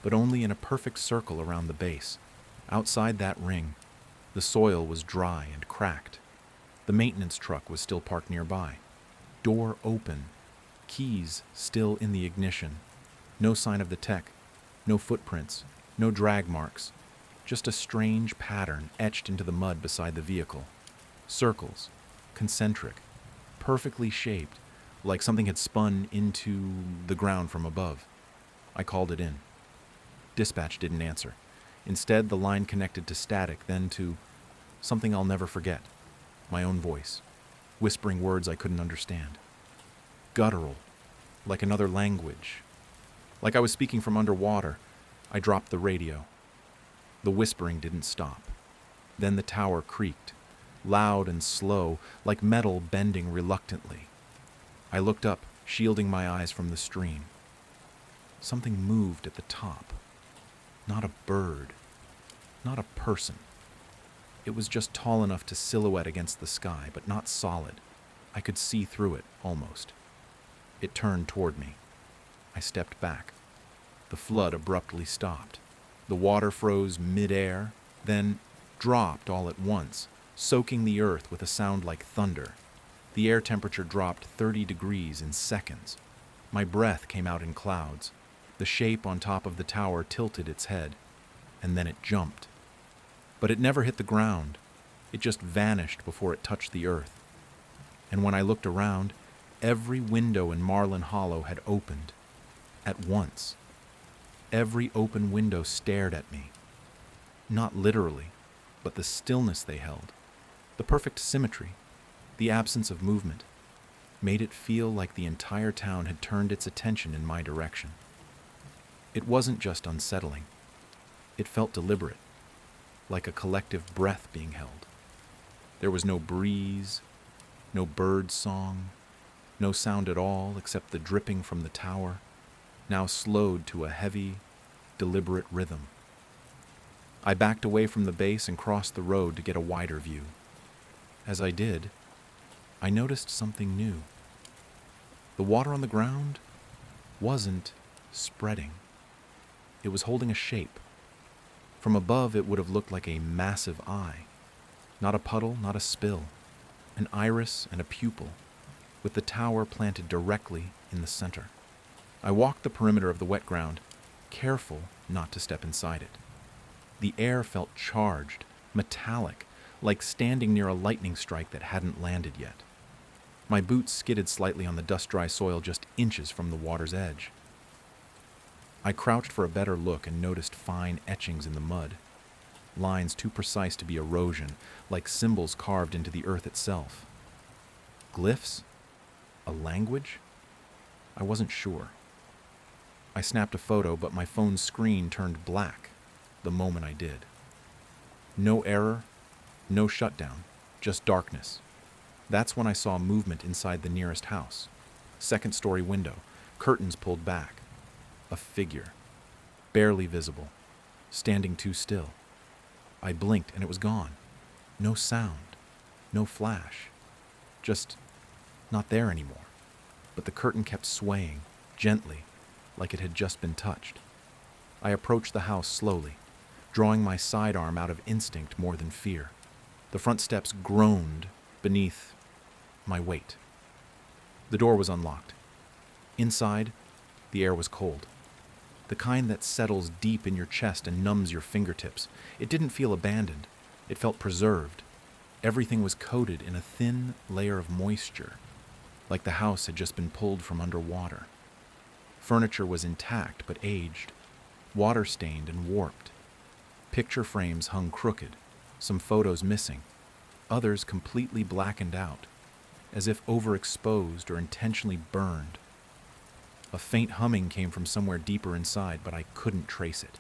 but only in a perfect circle around the base. Outside that ring, the soil was dry and cracked. The maintenance truck was still parked nearby. Door open, keys still in the ignition. No sign of the tech, no footprints, no drag marks, just a strange pattern etched into the mud beside the vehicle. Circles, concentric, perfectly shaped, like something had spun into the ground from above. I called it in. Dispatch didn't answer. Instead, the line connected to static, then to something I'll never forget. My own voice, whispering words I couldn't understand. Guttural, like another language. Like I was speaking from underwater. I dropped the radio. The whispering didn't stop. Then the tower creaked, loud and slow, like metal bending reluctantly. I looked up, shielding my eyes from the stream. Something moved at the top. Not a bird. Not a person. It was just tall enough to silhouette against the sky, but not solid. I could see through it, almost. It turned toward me. I stepped back. The flood abruptly stopped. The water froze mid-air, then dropped all at once, soaking the earth with a sound like thunder. The air temperature dropped 30 degrees in seconds. My breath came out in clouds. The shape on top of the tower tilted its head, and then it jumped. But it never hit the ground. It just vanished before it touched the earth. And when I looked around, every window in Marlin Hollow had opened. At once. Every open window stared at me. Not literally, but the stillness they held, the perfect symmetry, the absence of movement, made it feel like the entire town had turned its attention in my direction. It wasn't just unsettling. It felt deliberate, like a collective breath being held. There was no breeze, no bird song, no sound at all except the dripping from the tower, now slowed to a heavy, deliberate rhythm. I backed away from the base and crossed the road to get a wider view. As I did, I noticed something new. The water on the ground wasn't spreading. It was holding a shape. From above, it would have looked like a massive eye. Not a puddle, not a spill. An iris and a pupil, with the tower planted directly in the center. I walked the perimeter of the wet ground, careful not to step inside it. The air felt charged, metallic, like standing near a lightning strike that hadn't landed yet. My boots skidded slightly on the dust-dry soil just inches from the water's edge. I crouched for a better look and noticed fine etchings in the mud, lines too precise to be erosion, like symbols carved into the earth itself. Glyphs? A language? I wasn't sure. I snapped a photo, but my phone's screen turned black the moment I did. No error, no shutdown, just darkness. That's when I saw movement inside the nearest house. Second-story window, curtains pulled back. A figure, barely visible, standing too still. I blinked and it was gone. No sound, no flash. Just not there anymore. But the curtain kept swaying, gently, like it had just been touched. I approached the house slowly, drawing my sidearm out of instinct more than fear. The front steps groaned beneath my weight. The door was unlocked. Inside, the air was cold. The kind that settles deep in your chest and numbs your fingertips. It didn't feel abandoned. It felt preserved. Everything was coated in a thin layer of moisture, like the house had just been pulled from underwater. Furniture was intact but aged, water-stained and warped. Picture frames hung crooked, some photos missing, others completely blackened out, as if overexposed or intentionally burned. A faint humming came from somewhere deeper inside, but I couldn't trace it.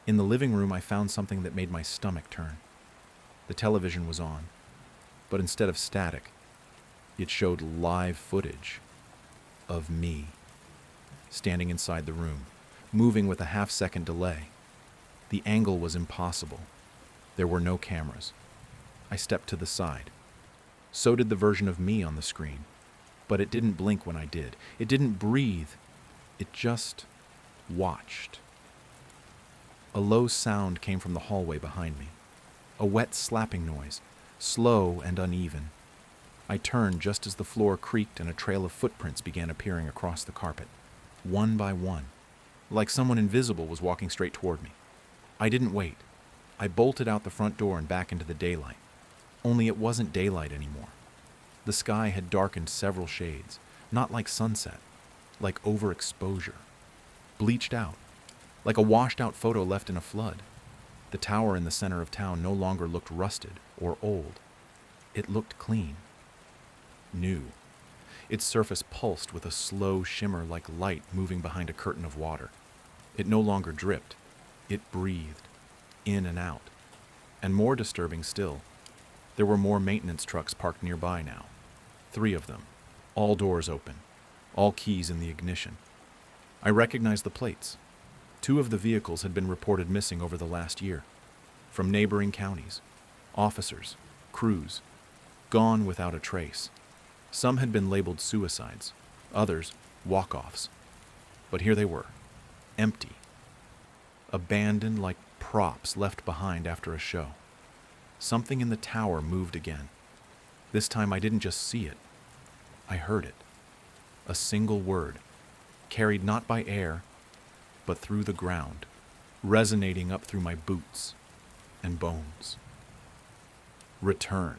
In the living room, I found something that made my stomach turn. The television was on, but instead of static, it showed live footage of me, standing inside the room, moving with a half-second delay. The angle was impossible. There were no cameras. I stepped to the side. So did the version of me on the screen. But it didn't blink when I did. It didn't breathe. It just watched. A low sound came from the hallway behind me. A wet slapping noise, slow and uneven. I turned just as the floor creaked and a trail of footprints began appearing across the carpet, one by one, like someone invisible was walking straight toward me. I didn't wait. I bolted out the front door and back into the daylight. Only it wasn't daylight anymore. The sky had darkened several shades, not like sunset, like overexposure. Bleached out, like a washed-out photo left in a flood. The tower in the center of town no longer looked rusted or old. It looked clean. New. Its surface pulsed with a slow shimmer like light moving behind a curtain of water. It no longer dripped. It breathed, in and out. And more disturbing still, there were more maintenance trucks parked nearby now. 3 of them, all doors open, all keys in the ignition. I recognized the plates. 2 of the vehicles had been reported missing over the last year, from neighboring counties. Officers, crews, gone without a trace. Some had been labeled suicides, others walk-offs. But here they were, empty. abandoned like props left behind after a show. Something in the tower moved again. This time I didn't just see it, I heard it. A single word, carried not by air, but through the ground, resonating up through my boots and bones. Return.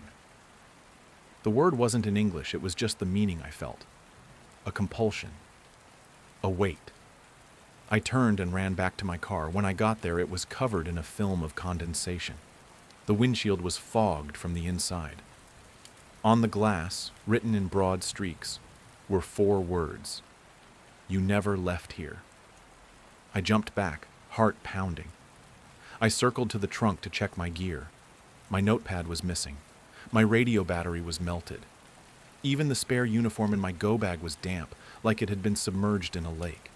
The word wasn't in English, it was just the meaning I felt. A compulsion. A weight. I turned and ran back to my car. When I got there, it was covered in a film of condensation. The windshield was fogged from the inside. On the glass, written in broad streaks, were 4 words. You never left here. I jumped back, heart pounding. I circled to the trunk to check my gear. My notepad was missing. My radio battery was melted. Even the spare uniform in my go bag was damp, like it had been submerged in a lake.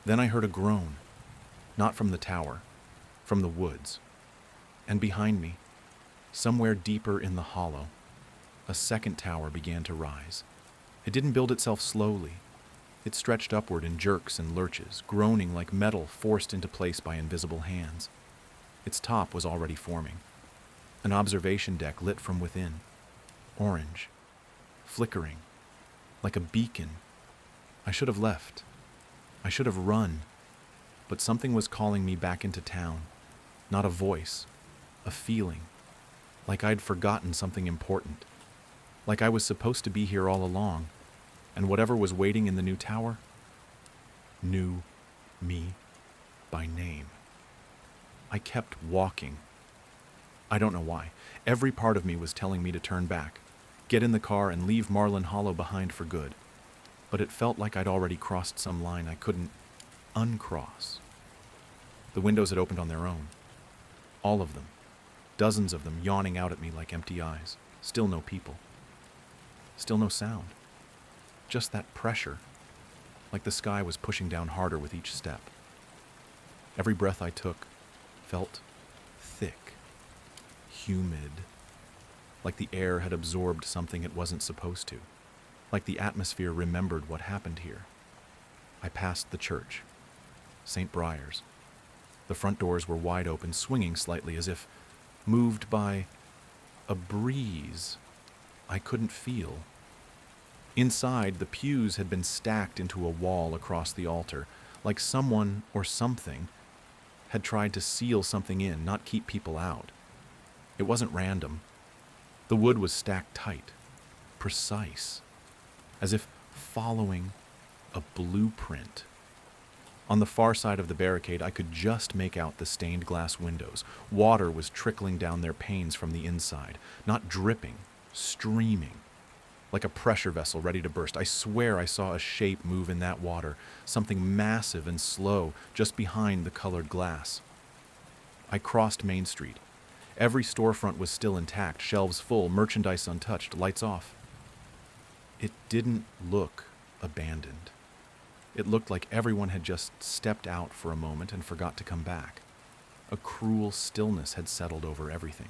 Then I heard a groan, not from the tower, from the woods. And behind me, somewhere deeper in the hollow, a second tower began to rise. It didn't build itself slowly. It stretched upward in jerks and lurches, groaning like metal forced into place by invisible hands. Its top was already forming. An observation deck lit from within, orange, flickering, like a beacon. I should have left. I should have run. But something was calling me back into town. Not a voice, a feeling, like I'd forgotten something important. Like I was supposed to be here all along, and whatever was waiting in the new tower knew me by name. I kept walking. I don't know why. Every part of me was telling me to turn back, get in the car and leave Marlin Hollow behind for good. But it felt like I'd already crossed some line I couldn't uncross. The windows had opened on their own. All of them. Dozens of them yawning out at me like empty eyes. Still no people. Still no sound. Just that pressure, like the sky was pushing down harder with each step. Every breath I took felt thick, humid, like the air had absorbed something it wasn't supposed to, like the atmosphere remembered what happened here. I passed the church, St. Briar's. The front doors were wide open, swinging slightly as if moved by a breeze I couldn't feel. Inside, the pews had been stacked into a wall across the altar, like someone or something had tried to seal something in, not keep people out. It wasn't random. The wood was stacked tight, precise, as if following a blueprint. On the far side of the barricade, I could just make out the stained glass windows. Water was trickling down their panes from the inside, not dripping, streaming, like a pressure vessel ready to burst. I swear I saw a shape move in that water, something massive and slow, just behind the colored glass. I crossed Main Street. Every storefront was still intact, shelves full, merchandise untouched, lights off. It didn't look abandoned. It looked like everyone had just stepped out for a moment and forgot to come back. A cruel stillness had settled over everything.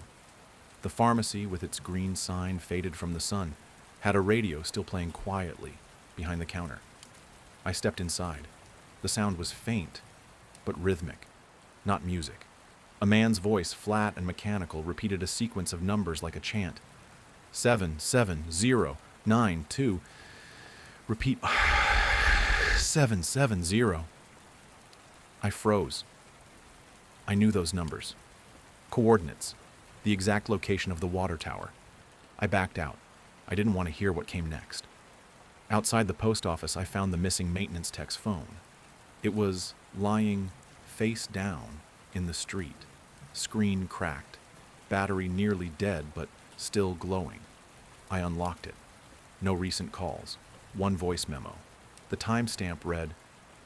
The pharmacy, with its green sign faded from the sun, had a radio still playing quietly behind the counter. I stepped inside. The sound was faint, but rhythmic, not music. A man's voice, flat and mechanical, repeated a sequence of numbers like a chant. 77092. Repeat. 770. I froze. I knew those numbers. Coordinates. The exact location of the water tower. I backed out. I didn't want to hear what came next. Outside the post office, I found the missing maintenance tech's phone. It was lying face down in the street, screen cracked, battery nearly dead but still glowing. I unlocked it. No recent calls. One voice memo. The timestamp read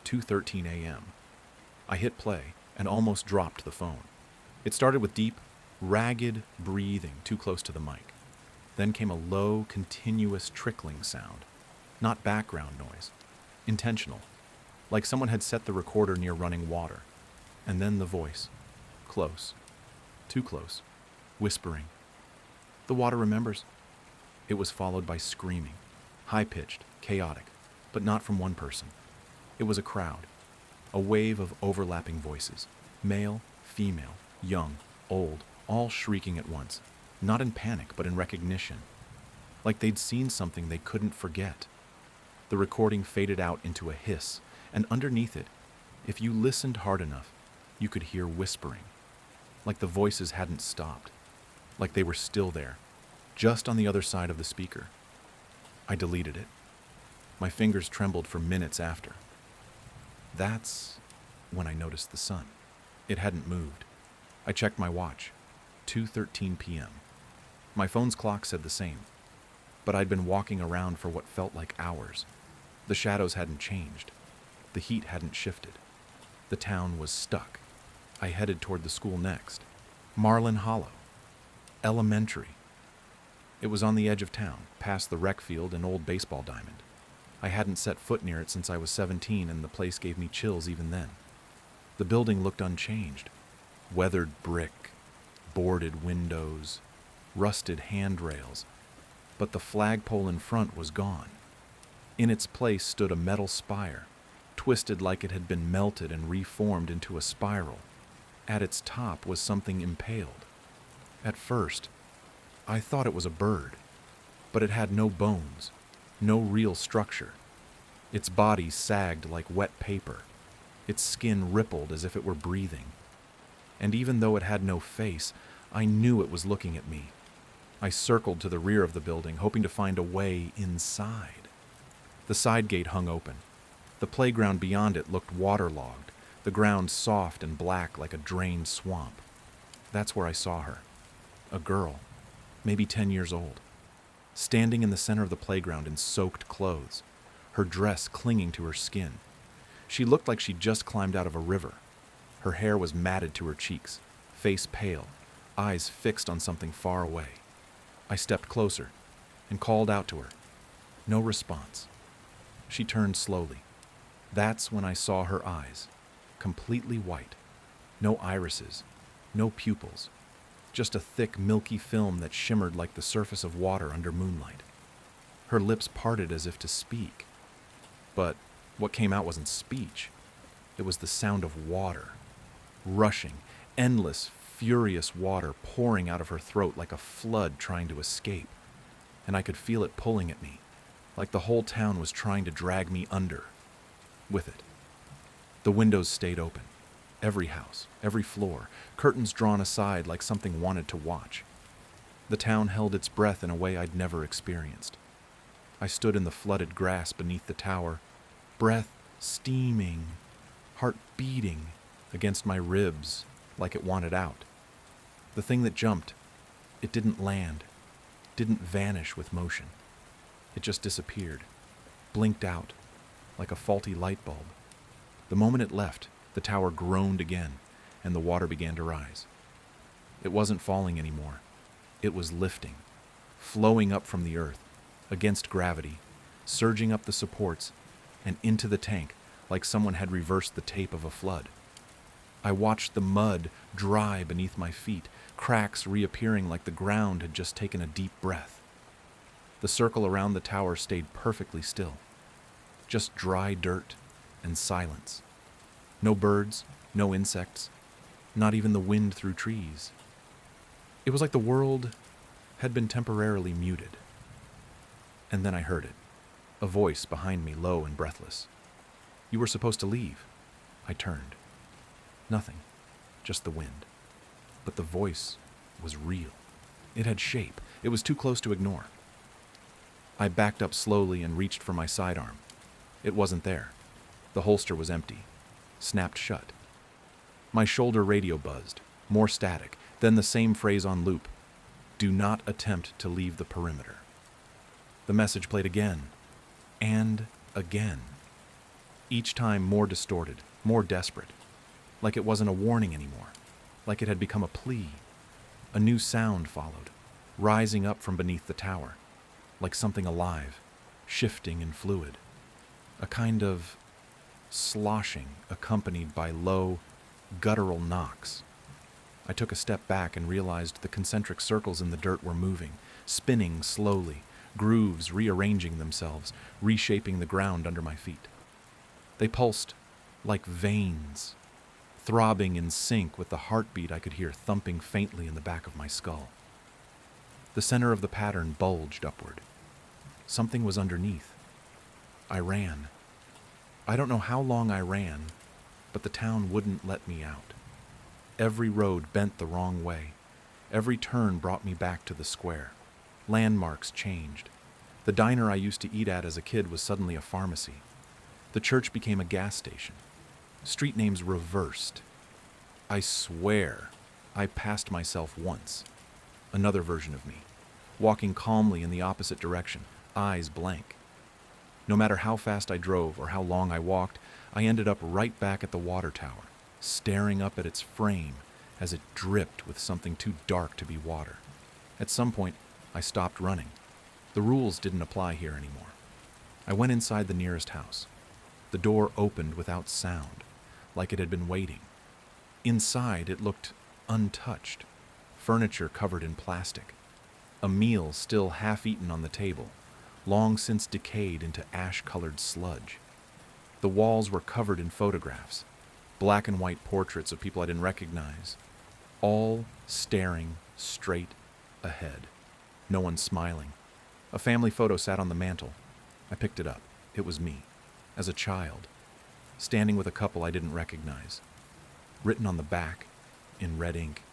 2:13 a.m. I hit play and almost dropped the phone. It started with deep, ragged breathing too close to the mic. Then came a low, continuous trickling sound. Not background noise. Intentional. Like someone had set the recorder near running water. And then the voice. Close. Too close. Whispering. The water remembers. It was followed by screaming. High-pitched, chaotic, but not from one person. It was a crowd. A wave of overlapping voices. Male, female, young, old, all shrieking at once, not in panic but in recognition, like they'd seen something they couldn't forget. The recording faded out into a hiss, and underneath it, if you listened hard enough, you could hear whispering, like the voices hadn't stopped, like they were still there, just on the other side of the speaker. I deleted it. My fingers trembled for minutes after. That's when I noticed the sun. It hadn't moved. I checked my watch. 2:13 p.m. My phone's clock said the same, but I'd been walking around for what felt like hours. The shadows hadn't changed. The heat hadn't shifted. The town was stuck. I headed toward the school next. Marlin Hollow. Elementary. It was on the edge of town, past the rec field and old baseball diamond. I hadn't set foot near it since I was 17, and the place gave me chills even then. The building looked unchanged. Weathered brick, boarded windows, rusted handrails, but the flagpole in front was gone. In its place stood a metal spire, twisted like it had been melted and reformed into a spiral. At its top was something impaled. At first, I thought it was a bird, but it had no bones, no real structure. Its body sagged like wet paper. Its skin rippled as if it were breathing. And even though it had no face, I knew it was looking at me. I circled to the rear of the building, hoping to find a way inside. The side gate hung open. The playground beyond it looked waterlogged, the ground soft and black like a drained swamp. That's where I saw her. A girl, maybe 10 years old, standing in the center of the playground in soaked clothes, her dress clinging to her skin. She looked like she'd just climbed out of a river. Her hair was matted to her cheeks, face pale, eyes fixed on something far away. I stepped closer and called out to her. No response. She turned slowly. That's when I saw her eyes, completely white. No irises, no pupils, just a thick, milky film that shimmered like the surface of water under moonlight. Her lips parted as if to speak. But what came out wasn't speech. It was the sound of water. Rushing, endless, furious water pouring out of her throat like a flood trying to escape. And I could feel it pulling at me, like the whole town was trying to drag me under with it. The windows stayed open. Every house, every floor, curtains drawn aside like something wanted to watch. The town held its breath in a way I'd never experienced. I stood in the flooded grass beneath the tower, breath steaming, heart beating against my ribs like it wanted out. The thing that jumped, it didn't land, didn't vanish with motion. It just disappeared, blinked out like a faulty light bulb. The moment it left, the tower groaned again, and the water began to rise. It wasn't falling anymore. It was lifting, flowing up from the earth, against gravity, surging up the supports, and into the tank like someone had reversed the tape of a flood. I watched the mud dry beneath my feet, cracks reappearing like the ground had just taken a deep breath. The circle around the tower stayed perfectly still. Just dry dirt and silence. No birds, no insects, not even the wind through trees. It was like the world had been temporarily muted. And then I heard it, a voice behind me, low and breathless. "You were supposed to leave." I turned. Nothing, just the wind. But the voice was real. It had shape. It was too close to ignore. I backed up slowly and reached for my sidearm. It wasn't there. The holster was empty, snapped shut. My shoulder radio buzzed, more static, then the same phrase on loop. "Do not attempt to leave the perimeter." The message played again, and again. Each time more distorted, more desperate. Like it wasn't a warning anymore. Like it had become a plea. A new sound followed, rising up from beneath the tower. Like something alive, shifting and fluid. A kind of sloshing accompanied by low, guttural knocks. I took a step back and realized the concentric circles in the dirt were moving, spinning slowly, grooves rearranging themselves, reshaping the ground under my feet. They pulsed like veins, throbbing in sync with the heartbeat I could hear thumping faintly in the back of my skull. The center of the pattern bulged upward. Something was underneath. I ran. I don't know how long I ran, but the town wouldn't let me out. Every road bent the wrong way. Every turn brought me back to the square. Landmarks changed. The diner I used to eat at as a kid was suddenly a pharmacy. The church became a gas station. Street names reversed. I swear I passed myself once. Another version of me, walking calmly in the opposite direction, eyes blank. No matter how fast I drove or how long I walked, I ended up right back at the water tower, staring up at its frame as it dripped with something too dark to be water. At some point, I stopped running. The rules didn't apply here anymore. I went inside the nearest house. The door opened without sound, like it had been waiting. Inside, it looked untouched, furniture covered in plastic, a meal still half-eaten on the table, long since decayed into ash-colored sludge. The walls were covered in photographs, black and white portraits of people I didn't recognize, all staring straight ahead. No one smiling. A family photo sat on the mantel. I picked it up. It was me, as a child, standing with a couple I didn't recognize. Written on the back, in red ink.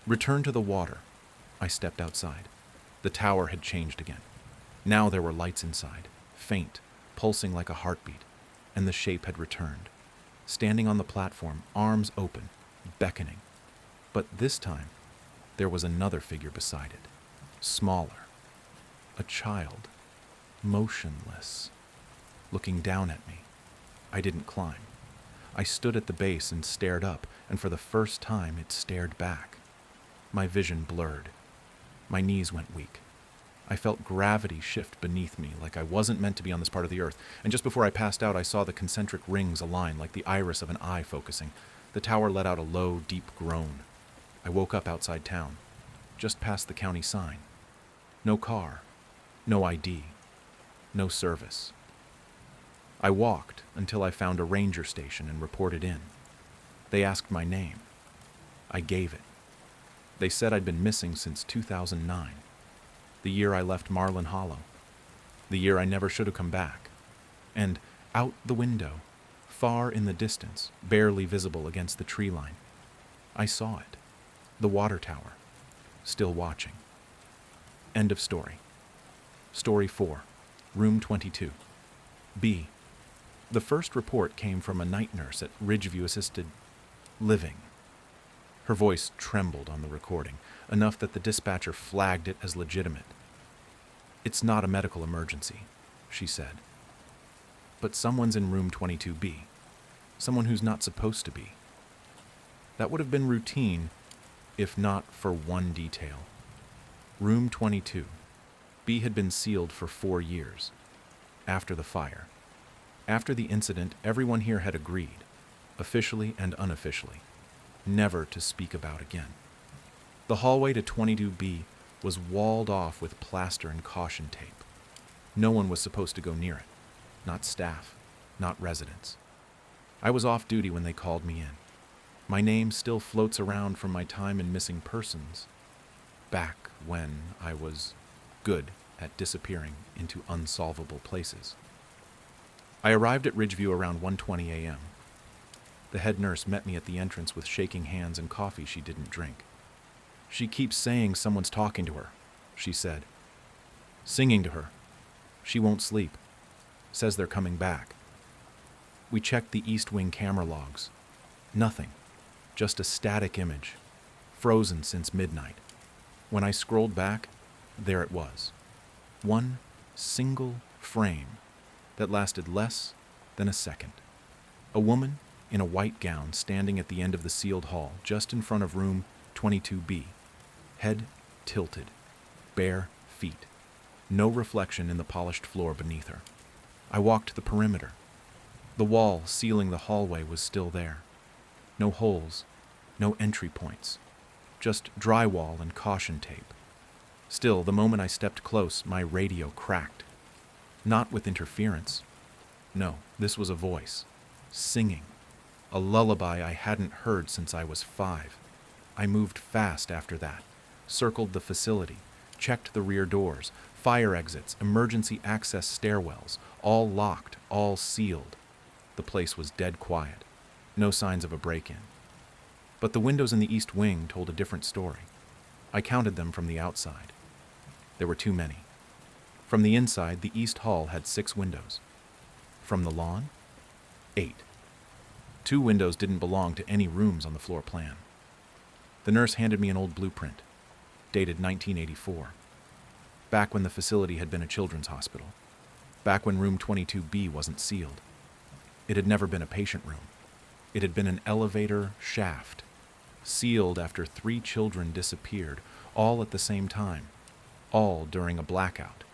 Return to the water. I stepped outside. The tower had changed again. Now there were lights inside, faint, pulsing like a heartbeat, and the shape had returned. Standing on the platform, arms open, beckoning. But this time, there was another figure beside it, smaller. A child, motionless, looking down at me. I didn't climb. I stood at the base and stared up, and for the first time it stared back. My vision blurred. My knees went weak. I felt gravity shift beneath me, like I wasn't meant to be on this part of the earth, and just before I passed out I saw the concentric rings align like the iris of an eye focusing. The tower let out a low, deep groan. I woke up outside town, just past the county sign. No car, no ID, no service. I walked until I found a ranger station and reported in. They asked my name. I gave it. They said I'd been missing since 2009, the year I left Marlin Hollow, the year I never should have come back. And out the window, far in the distance, barely visible against the tree line, I saw it, the water tower, still watching. End of story. Story 4, Room 22. B. The first report came from a night nurse at Ridgeview Assisted Living. Her voice trembled on the recording, enough that the dispatcher flagged it as legitimate. "It's not a medical emergency," she said. "But someone's in room 22B. Someone who's not supposed to be." That would have been routine, if not for one detail. Room 22. B had been sealed for 4 years. After the fire. After the incident, everyone here had agreed, officially and unofficially, never to speak about again. The hallway to 22B was walled off with plaster and caution tape. No one was supposed to go near it. Not staff, not residents. I was off duty when they called me in. My name still floats around from my time in missing persons, back when I was good at disappearing into unsolvable places. I arrived at Ridgeview around 1:20 a.m. The head nurse met me at the entrance with shaking hands and coffee she didn't drink. "She keeps saying someone's talking to her," she said. "Singing to her. She won't sleep. Says they're coming back." We checked the East Wing camera logs. Nothing. Just a static image. Frozen since midnight. When I scrolled back, there it was. One single frame that lasted less than a second. A woman in a white gown standing at the end of the sealed hall, just in front of room 22B. Head tilted, bare feet, no reflection in the polished floor beneath her. I walked the perimeter. The wall sealing the hallway was still there. No holes, no entry points, just drywall and caution tape. Still, the moment I stepped close, my radio cracked. Not with interference. No, this was a voice, singing. a lullaby I hadn't heard since I was 5. I moved fast after that, circled the facility, checked the rear doors, fire exits, emergency access stairwells, all locked, all sealed. The place was dead quiet, no signs of a break-in. But the windows in the east wing told a different story. I counted them from the outside. There were too many. From the inside, the east hall had 6 windows. From the lawn, 8. 2 windows didn't belong to any rooms on the floor plan. The nurse handed me an old blueprint, dated 1984, back when the facility had been a children's hospital, back when room 22B wasn't sealed. It had never been a patient room. It had been an elevator shaft, sealed after 3 children disappeared, all at the same time, all during a blackout.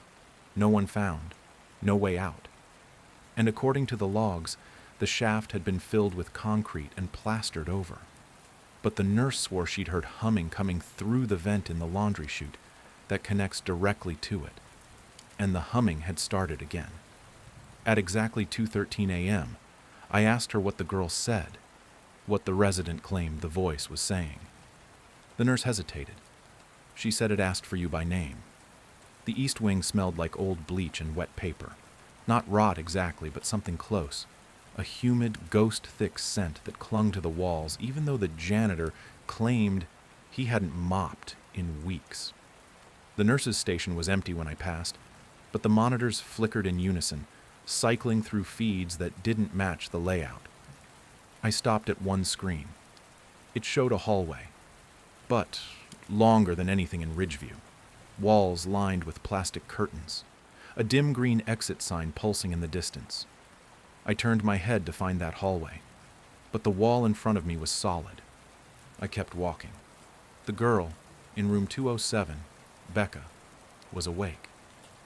No one found, no way out. And according to the logs, the shaft had been filled with concrete and plastered over. But the nurse swore she'd heard humming coming through the vent in the laundry chute that connects directly to it. And the humming had started again. At exactly 2:13 a.m., I asked her what the girl said, what the resident claimed the voice was saying. The nurse hesitated. She said it asked for you by name. The east wing smelled like old bleach and wet paper. Not rot exactly, but something close. A humid, ghost-thick scent that clung to the walls, even though the janitor claimed he hadn't mopped in weeks. The nurse's station was empty when I passed, but the monitors flickered in unison, cycling through feeds that didn't match the layout. I stopped at one screen. It showed a hallway, but longer than anything in Ridgeview. Walls lined with plastic curtains. A dim green exit sign pulsing in the distance. I turned my head to find that hallway, but the wall in front of me was solid. I kept walking. The girl, in room 207, Becca, was awake.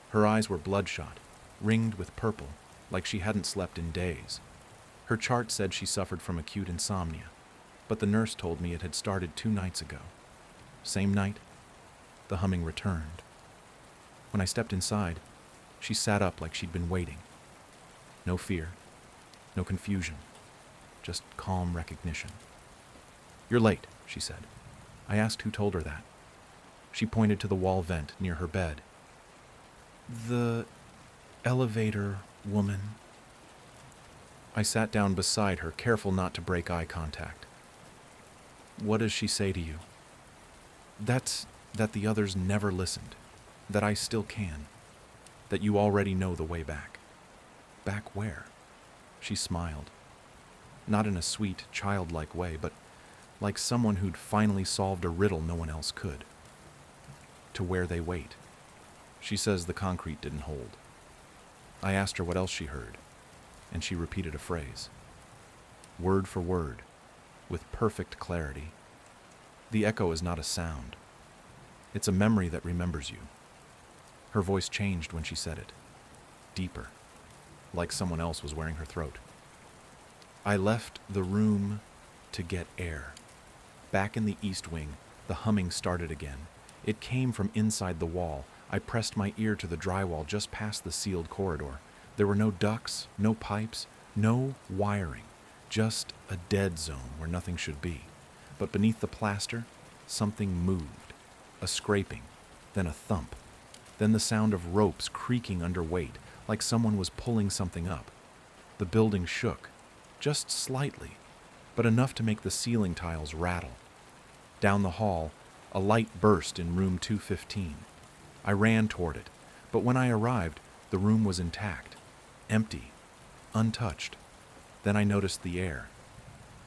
Her eyes were bloodshot, ringed with purple, like she hadn't slept in days. Her chart said she suffered from acute insomnia, but the nurse told me it had started 2 nights ago. Same night, the humming returned. When I stepped inside, she sat up like she'd been waiting. No fear, no confusion, just calm recognition. "You're late," she said. I asked who told her that. She pointed to the wall vent near her bed. "The elevator woman." I sat down beside her, careful not to break eye contact. "What does she say to you?" That the others never listened, that I still can, that you already know the way back." "Back where?" She smiled. Not in a sweet, childlike way, but like someone who'd finally solved a riddle no one else could. "To where they wait." She says the concrete didn't hold. I asked her what else she heard, and she repeated a phrase. Word for word, with perfect clarity. The echo is not a sound. It's a memory that remembers you. Her voice changed when she said it. Deeper, like someone else was wearing her throat. "I left the room to get air." Back in the east wing, the humming started again. It came from inside the wall. I pressed my ear to the drywall just past the sealed corridor. There were no ducts, no pipes, no wiring, just a dead zone where nothing should be. But beneath the plaster, something moved. A scraping, then a thump, then the sound of ropes creaking under weight, like someone was pulling something up. The building shook, just slightly, but enough to make the ceiling tiles rattle. Down the hall, a light burst in room 215. I ran toward it, but when I arrived, the room was intact, empty, untouched. Then I noticed the air.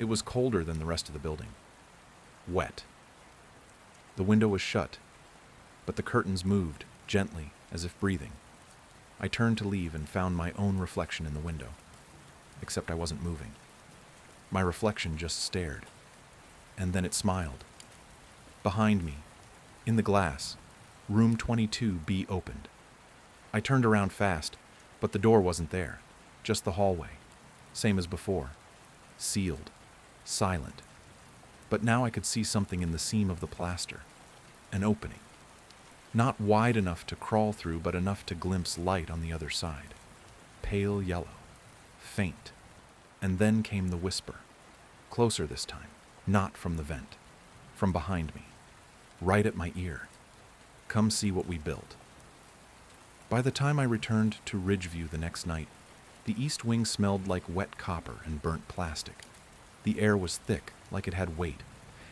It was colder than the rest of the building. Wet. The window was shut, but the curtains moved, gently, as if breathing. I turned to leave and found my own reflection in the window, except I wasn't moving. My reflection just stared, and then it smiled. Behind me, in the glass, room 22B opened. I turned around fast, but the door wasn't there, just the hallway, same as before, sealed, silent. But now I could see something in the seam of the plaster, an opening. Not wide enough to crawl through, but enough to glimpse light on the other side. Pale yellow, faint, and then came the whisper. Closer this time, not from the vent, from behind me, right at my ear. Come see what we built. By the time I returned to Ridgeview the next night, the east wing smelled like wet copper and burnt plastic. The air was thick, like it had weight,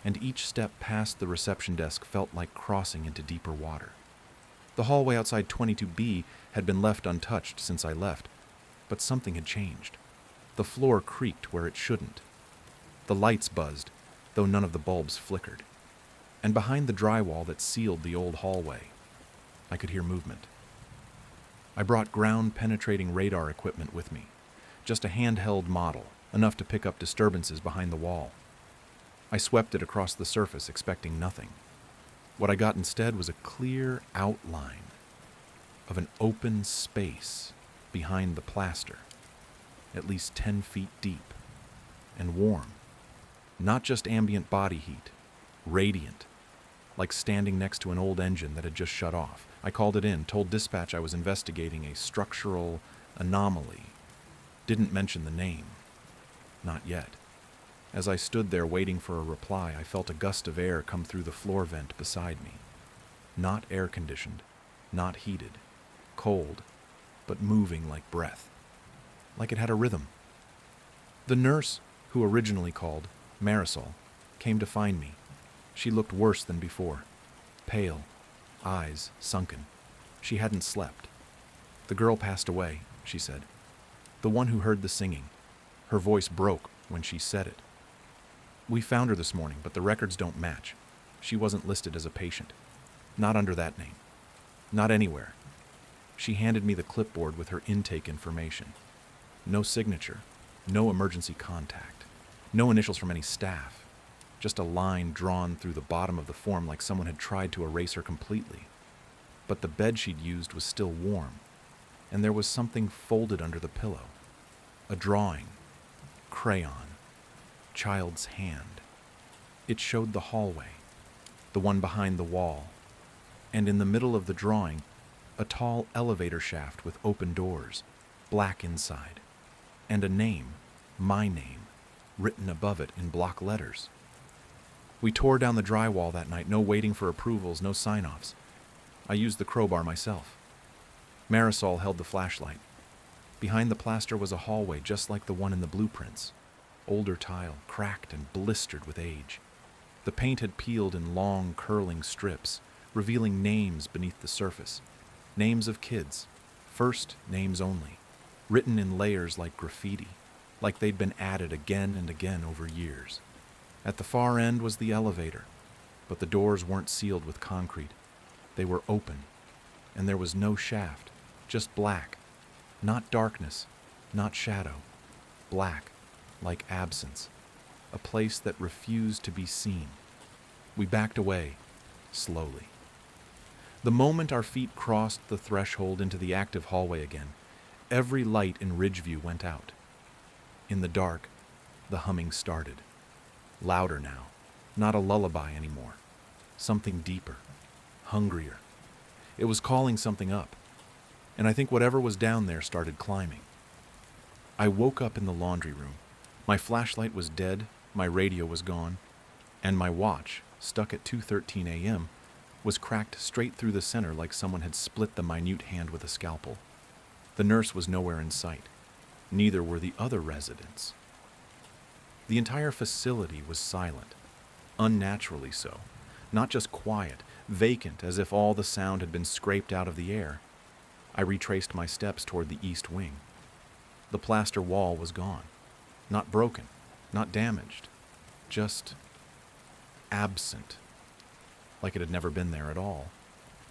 and each step past the reception desk felt like crossing into deeper water. The hallway outside 22B had been left untouched since I left, but something had changed. The floor creaked where it shouldn't. The lights buzzed, though none of the bulbs flickered. And behind the drywall that sealed the old hallway, I could hear movement. I brought ground-penetrating radar equipment with me, just a handheld model, enough to pick up disturbances behind the wall. I swept it across the surface, expecting nothing. What I got instead was a clear outline of an open space behind the plaster, at least 10 feet deep, and warm. Not just ambient body heat, radiant, like standing next to an old engine that had just shut off. I called it in, told dispatch I was investigating a structural anomaly. Didn't mention the name. Not yet. As I stood there waiting for a reply, I felt a gust of air come through the floor vent beside me. Not air-conditioned, not heated, cold, but moving like breath. Like it had a rhythm. The nurse, who originally called, Marisol, came to find me. She looked worse than before. Pale, eyes sunken. She hadn't slept. The girl passed away, she said. The one who heard the singing. Her voice broke when she said it. We found her this morning, but the records don't match. She wasn't listed as a patient. Not under that name. Not anywhere. She handed me the clipboard with her intake information. No signature. No emergency contact. No initials from any staff. Just a line drawn through the bottom of the form like someone had tried to erase her completely. But the bed she'd used was still warm, and there was something folded under the pillow. A drawing. Crayon. Child's hand. It showed the hallway, the one behind the wall, and in the middle of the drawing, a tall elevator shaft with open doors, black inside, and a name, my name, written above it in block letters. We tore down the drywall that night, no waiting for approvals, no sign-offs. I used the crowbar myself. Marisol held the flashlight. Behind the plaster was a hallway just like the one in the blueprints. Older tile, cracked and blistered with age. The paint had peeled in long, curling strips, revealing names beneath the surface. Names of kids, first names only, written in layers like graffiti, like they'd been added again and again over years. At the far end was the elevator, but the doors weren't sealed with concrete. They were open, and there was no shaft, just black. Not darkness, not shadow. Black, like absence. A place that refused to be seen. We backed away, slowly. The moment our feet crossed the threshold into the active hallway again, every light in Ridgeview went out. In the dark, the humming started. Louder now, not a lullaby anymore. Something deeper, hungrier. It was calling something up, and I think whatever was down there started climbing. I woke up in the laundry room. My flashlight was dead, my radio was gone, and my watch, stuck at 2:13 a.m., was cracked straight through the center like someone had split the minute hand with a scalpel. The nurse was nowhere in sight. Neither were the other residents. The entire facility was silent, unnaturally so, not just quiet, vacant as if all the sound had been scraped out of the air. I retraced my steps toward the east wing. The plaster wall was gone. Not broken, not damaged, just absent, like it had never been there at all.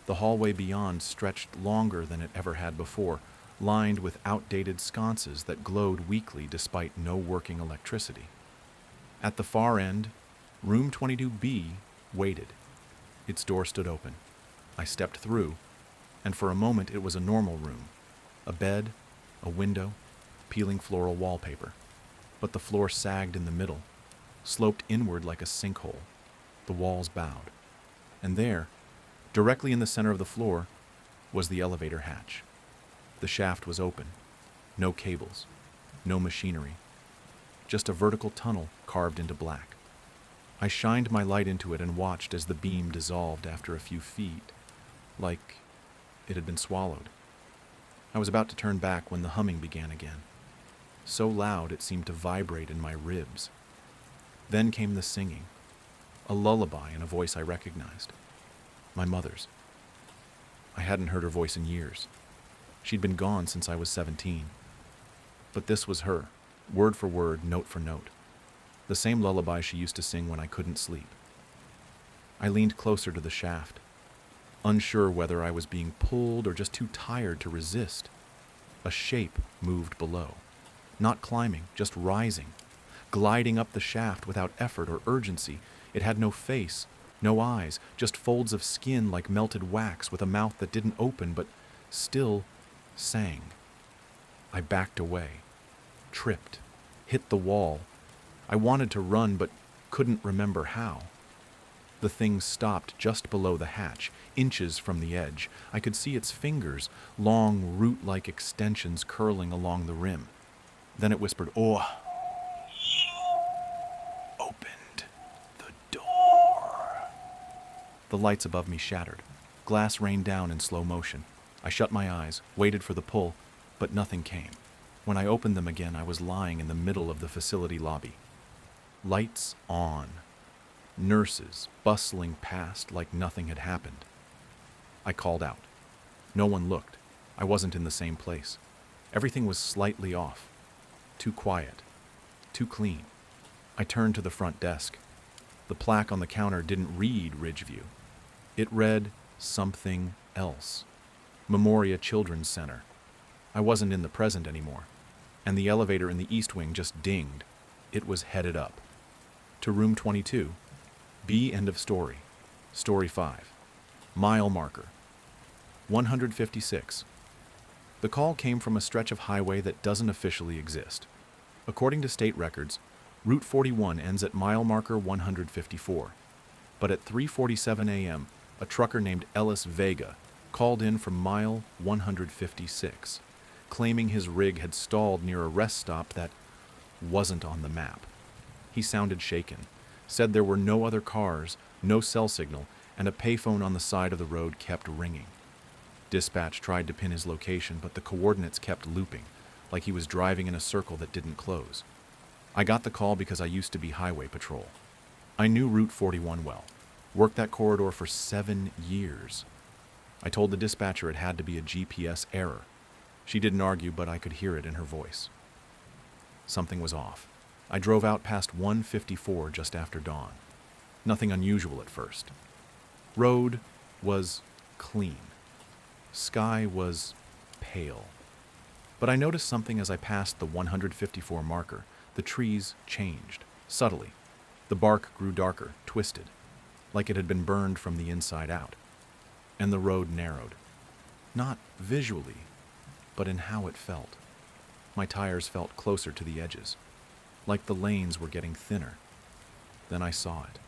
The hallway beyond stretched longer than it ever had before, lined with outdated sconces that glowed weakly despite no working electricity. At the far end, room 22B waited. Its door stood open. I stepped through, and for a moment it was a normal room. A bed, a window, peeling floral wallpaper. But the floor sagged in the middle, sloped inward like a sinkhole. The walls bowed. And there, directly in the center of the floor, was the elevator hatch. The shaft was open. No cables. No machinery. just a vertical tunnel carved into black. I shined my light into it and watched as the beam dissolved after a few feet, like it had been swallowed. I was about to turn back when the humming began again, so loud it seemed to vibrate in my ribs. Then came the singing, a lullaby in a voice I recognized, my mother's. I hadn't heard her voice in years. She'd been gone since I was 17. But this was her, word for word, note for note. The same lullaby she used to sing when I couldn't sleep. I leaned closer to the shaft, unsure whether I was being pulled or just too tired to resist. A shape moved below, not climbing, just rising, gliding up the shaft without effort or urgency. It had no face, no eyes, just folds of skin like melted wax with a mouth that didn't open but still sang. I backed away, tripped, hit the wall. I wanted to run but couldn't remember how. The thing stopped just below the hatch, inches from the edge. I could see its fingers, long root-like extensions curling along the rim. Then it whispered, "Oh, you opened the door." The lights above me shattered. Glass rained down in slow motion. I shut my eyes, waited for the pull, but nothing came. When I opened them again, I was lying in the middle of the facility lobby. Lights on. Nurses bustling past like nothing had happened. I called out. No one looked. I wasn't in the same place. Everything was slightly off. Too quiet. Too clean. I turned to the front desk. The plaque on the counter didn't read Ridgeview. It read something else. Memoria Children's Center. I wasn't in the present anymore, and the elevator in the East Wing just dinged. It was headed up. To room 22. B. End of story. Story 5. Mile marker. 156. The call came from a stretch of highway that doesn't officially exist. According to state records, Route 41 ends at mile marker 154. But at 3:47 a.m., a trucker named Ellis Vega called in from mile 156, claiming his rig had stalled near a rest stop that wasn't on the map. He sounded shaken, said there were no other cars, no cell signal, and a payphone on the side of the road kept ringing. Dispatch tried to pin his location, but the coordinates kept looping, like he was driving in a circle that didn't close. I got the call because I used to be highway patrol. I knew Route 41 well, worked that corridor for 7 years. I told the dispatcher it had to be a GPS error. She didn't argue, but I could hear it in her voice. Something was off. I drove out past 154 just after dawn. Nothing unusual at first. Road was clean. Sky was pale. But I noticed something as I passed the 154 marker. The trees changed, subtly. The bark grew darker, twisted, like it had been burned from the inside out. And the road narrowed. Not visually, but in how it felt. My tires felt closer to the edges, like the lanes were getting thinner. Then I saw it.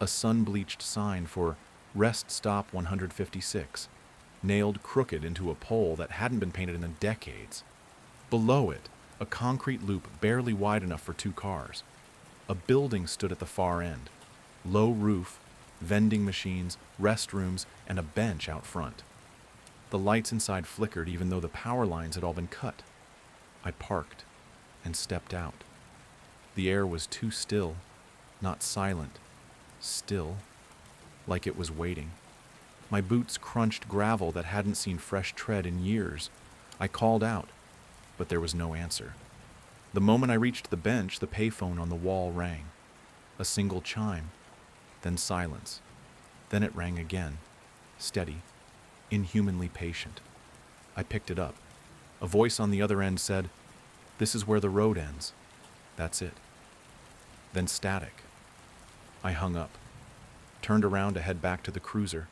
A sun-bleached sign for Rest Stop 156, nailed crooked into a pole that hadn't been painted in decades. Below it, a concrete loop barely wide enough for 2 cars. A building stood at the far end. Low roof, vending machines, restrooms, and a bench out front. The lights inside flickered even though the power lines had all been cut. I parked and stepped out. The air was too still, not silent, still, like it was waiting. My boots crunched gravel that hadn't seen fresh tread in years. I called out, but there was no answer. The moment I reached the bench, the payphone on the wall rang. A single chime, then silence. Then it rang again, steady, inhumanly patient. I picked it up. A voice on the other end said, "This is where the road ends. That's it." Then static. I hung up, turned around to head back to the cruiser.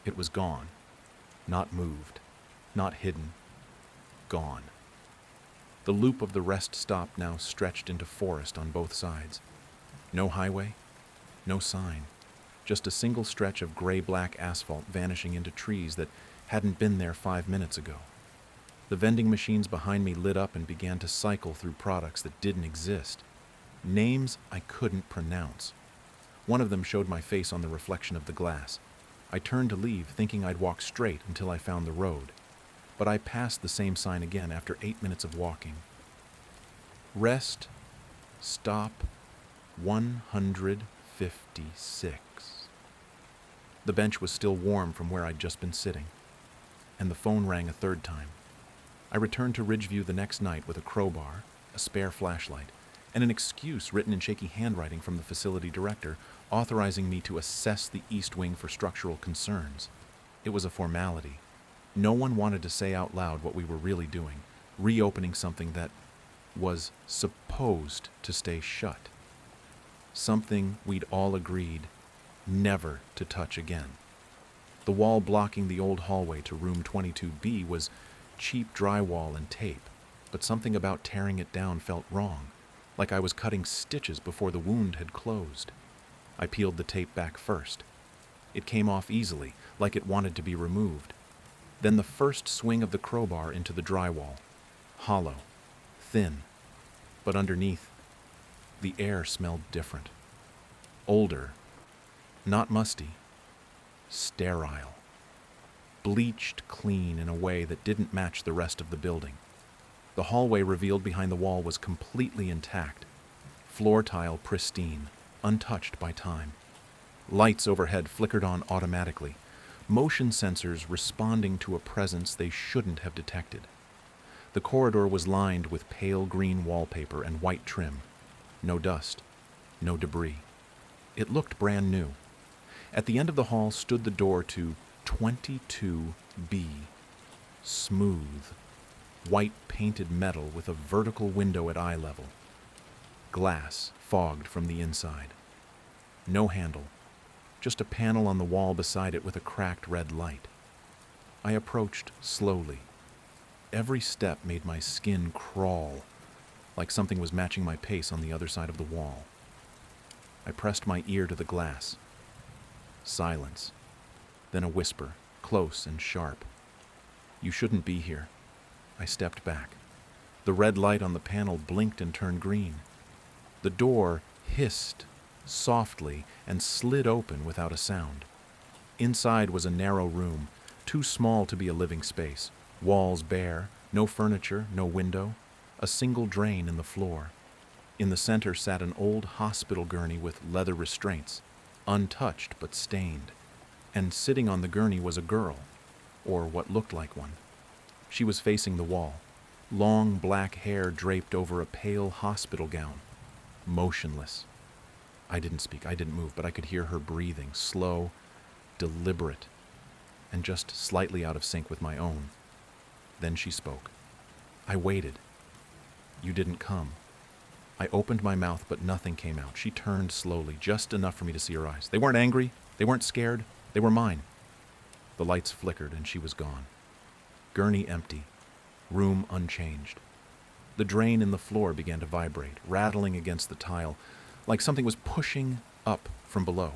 It was gone. Not moved. Not hidden. Gone. The loop of the rest stop now stretched into forest on both sides. No highway, no sign. Just a single stretch of gray-black asphalt vanishing into trees that hadn't been there 5 minutes ago. The vending machines behind me lit up and began to cycle through products that didn't exist. Names I couldn't pronounce. One of them showed my face on the reflection of the glass. I turned to leave, thinking I'd walk straight until I found the road. But I passed the same sign again after 8 minutes of walking. Rest, stop, 156. The bench was still warm from where I'd just been sitting, and the phone rang a third time. I returned to Ridgeview the next night with a crowbar, a spare flashlight, and an excuse written in shaky handwriting from the facility director authorizing me to assess the East Wing for structural concerns. It was a formality. No one wanted to say out loud what we were really doing, reopening something that was supposed to stay shut. Something we'd all agreed never to touch again. The wall blocking the old hallway to room 22B was cheap drywall and tape, but something about tearing it down felt wrong, like I was cutting stitches before the wound had closed. I peeled the tape back first. It came off easily, like it wanted to be removed. Then the first swing of the crowbar into the drywall. Hollow, thin, but underneath, the air smelled different. Older, not musty, sterile. Bleached clean in a way that didn't match the rest of the building. The hallway revealed behind the wall was completely intact. Floor tile pristine, untouched by time. Lights overhead flickered on automatically, motion sensors responding to a presence they shouldn't have detected. The corridor was lined with pale green wallpaper and white trim. No dust, no debris. It looked brand new. At the end of the hall stood the door to 22B. Smooth, white painted metal with a vertical window at eye level. Glass fogged from the inside. No handle, just a panel on the wall beside it with a cracked red light. I approached slowly. Every step made my skin crawl, like something was matching my pace on the other side of the wall. I pressed my ear to the glass. Silence. Then a whisper, close and sharp. "You shouldn't be here." I stepped back. The red light on the panel blinked and turned green. The door hissed softly and slid open without a sound. Inside was a narrow room, too small to be a living space. Walls bare, no furniture, no window, a single drain in the floor. In the center sat an old hospital gurney with leather restraints, untouched but stained. And sitting on the gurney was a girl, or what looked like one. She was facing the wall, long black hair draped over a pale hospital gown, motionless. I didn't speak, I didn't move, but I could hear her breathing, slow, deliberate, and just slightly out of sync with my own. Then she spoke. I waited. You didn't come. I opened my mouth, but nothing came out. She turned slowly, just enough for me to see her eyes. They weren't angry, they weren't scared, they were mine. The lights flickered and she was gone. Gurney empty, room unchanged. The drain in the floor began to vibrate, rattling against the tile, like something was pushing up from below.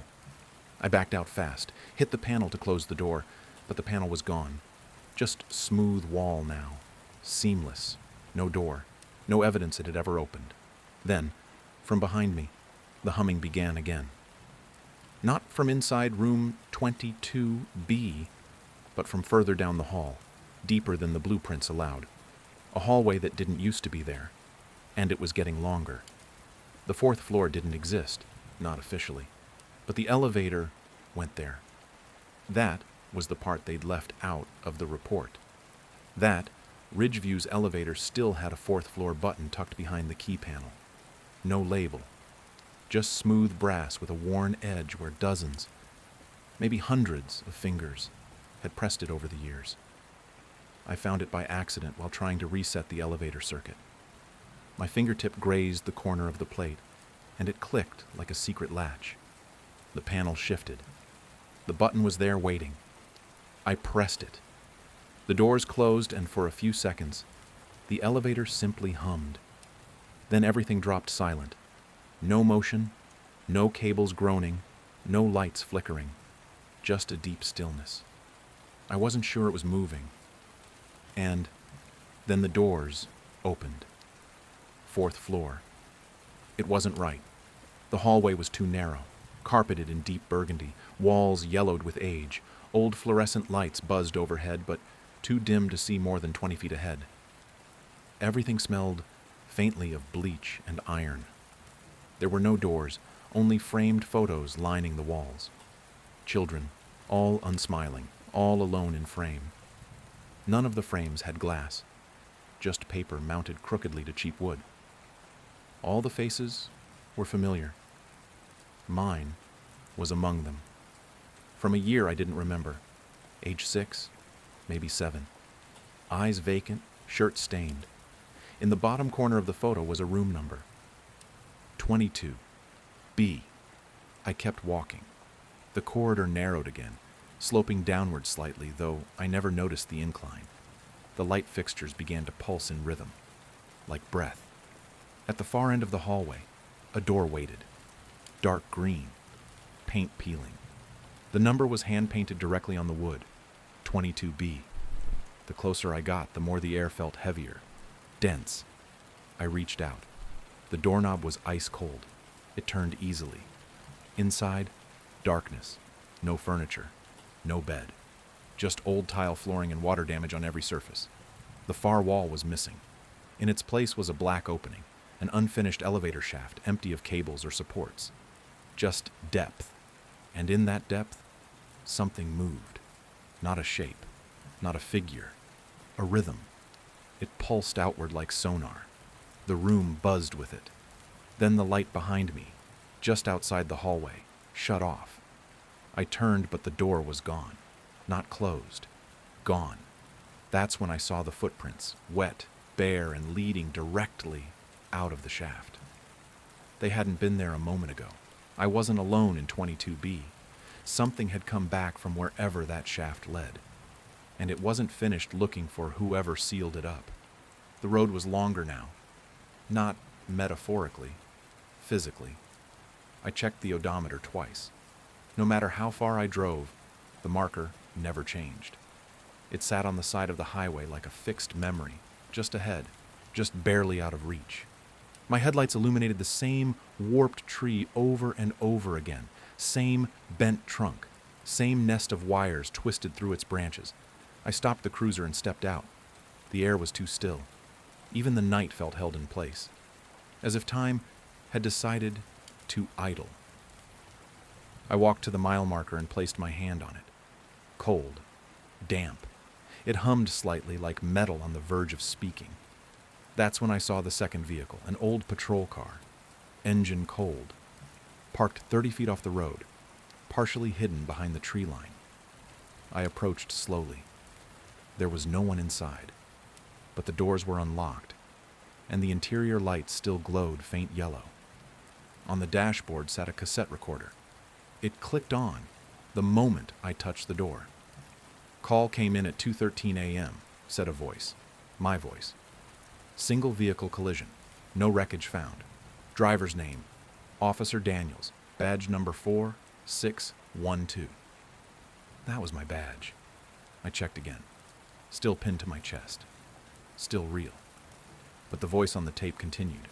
I backed out fast, hit the panel to close the door, but the panel was gone. Just smooth wall now, seamless, no door, no evidence it had ever opened. Then, from behind me, the humming began again. Not from inside room 22B, but from further down the hall, deeper than the blueprints allowed. A hallway that didn't used to be there, and it was getting longer. The fourth floor didn't exist, not officially, but the elevator went there. That was the part they'd left out of the report. That, Ridgeview's elevator still had a fourth floor button tucked behind the key panel. No label. Just smooth brass with a worn edge where dozens, maybe hundreds of fingers had pressed it over the years. I found it by accident while trying to reset the elevator circuit. My fingertip grazed the corner of the plate, and it clicked like a secret latch. The panel shifted. The button was there waiting. I pressed it. The doors closed, and for a few seconds, the elevator simply hummed. Then everything dropped silent. No motion, no cables groaning, no lights flickering. Just a deep stillness. I wasn't sure it was moving. And Then the doors opened. Fourth floor. It wasn't right. The hallway was too narrow, carpeted in deep burgundy, walls yellowed with age, old fluorescent lights buzzed overhead, but too dim to see more than 20 feet ahead. Everything smelled faintly of bleach and iron. There were no doors, only framed photos lining the walls. Children, all unsmiling, all alone in frame. None of the frames had glass, just paper mounted crookedly to cheap wood. All the faces were familiar. Mine was among them. From a year I didn't remember. Age 6, maybe 7. Eyes vacant, shirt stained. In the bottom corner of the photo was a room number. 22. B. I kept walking. The corridor narrowed again, sloping downward slightly, though I never noticed the incline. The light fixtures began to pulse in rhythm, like breath. At the far end of the hallway, a door waited. Dark green, paint peeling. The number was hand-painted directly on the wood, 22B. The closer I got, the more the air felt heavier, dense. I reached out. The doorknob was ice cold. It turned easily. Inside, darkness. No furniture. No bed. Just old tile flooring and water damage on every surface. The far wall was missing. In its place was a black opening, an unfinished elevator shaft empty of cables or supports. Just depth. And in that depth, something moved. Not a shape. Not a figure. A rhythm. It pulsed outward like sonar. The room buzzed with it. Then the light behind me, just outside the hallway, shut off. I turned, but the door was gone. Not closed. Gone. That's when I saw the footprints, wet, bare, and leading directly out of the shaft. They hadn't been there a moment ago. I wasn't alone in 22B. Something had come back from wherever that shaft led. And it wasn't finished looking for whoever sealed it up. The road was longer now. Not metaphorically, physically. I checked the odometer twice. No matter how far I drove, the marker never changed. It sat on the side of the highway like a fixed memory, just ahead, just barely out of reach. My headlights illuminated the same warped tree over and over again, same bent trunk, same nest of wires twisted through its branches. I stopped the cruiser and stepped out. The air was too still. Even the night felt held in place, as if time had decided to idle. I walked to the mile marker and placed my hand on it. Cold, damp. It hummed slightly like metal on the verge of speaking. That's when I saw the second vehicle, an old patrol car, engine cold, parked 30 feet off the road, partially hidden behind the tree line. I approached slowly. There was no one inside, but the doors were unlocked, and the interior lights still glowed faint yellow. On the dashboard sat a cassette recorder. It clicked on the moment I touched the door. Call came in at 2:13 a.m., said a voice. My voice. Single vehicle collision. No wreckage found. Driver's name, Officer Daniels. Badge number 4612. That was my badge. I checked again. Still pinned to my chest. Still real. But the voice on the tape continued.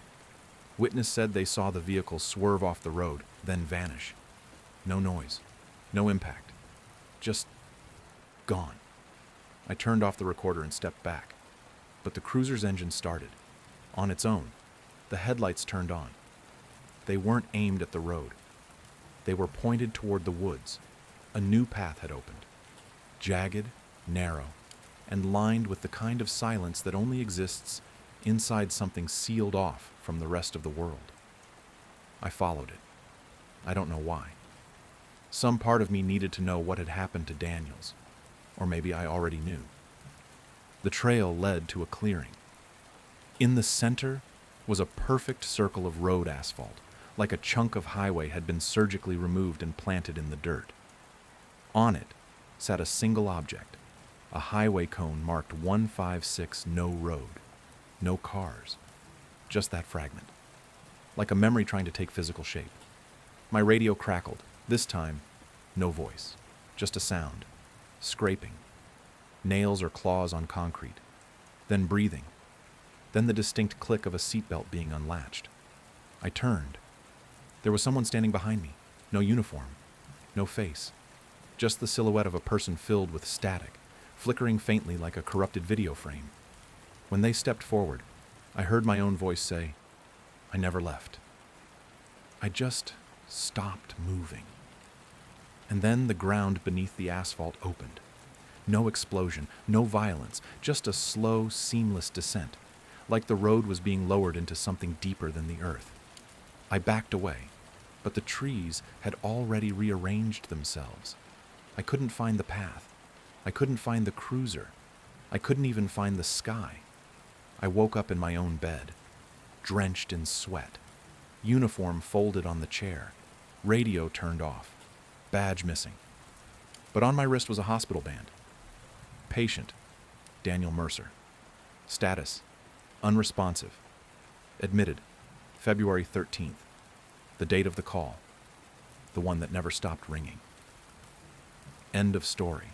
Witness said they saw the vehicle swerve off the road, then vanish. No noise. No impact. Just gone. I turned off the recorder and stepped back. But the cruiser's engine started. On its own. The headlights turned on. They weren't aimed at the road. They were pointed toward the woods. A new path had opened. Jagged, narrow, and lined with the kind of silence that only exists inside something sealed off from the rest of the world. I followed it. I don't know why. Some part of me needed to know what had happened to Daniels. Or maybe I already knew. The trail led to a clearing. In the center was a perfect circle of road asphalt, like a chunk of highway had been surgically removed and planted in the dirt. On it sat a single object, a highway cone marked 156 No Road. No cars. Just that fragment. Like a memory trying to take physical shape. My radio crackled. This time, no voice. Just a sound. Scraping. Nails or claws on concrete. then breathing, then the distinct click of a seatbelt being unlatched. I turned. There was someone standing behind me. No uniform, no face, just the silhouette of a person filled with static, flickering faintly like a corrupted video frame. When they stepped forward, I heard my own voice say, "I never left." I just stopped moving. And then the ground beneath the asphalt opened. No explosion, no violence, just a slow, seamless descent, like the road was being lowered into something deeper than the earth. I backed away, but the trees had already rearranged themselves. I couldn't find the path. I couldn't find the cruiser. I couldn't even find the sky. I woke up in my own bed, drenched in sweat, uniform folded on the chair, radio turned off, badge missing. But on my wrist was a hospital band. Patient, Daniel Mercer. Status, unresponsive. Admitted, February 13th. The date of the call, the one that never stopped ringing. End of story.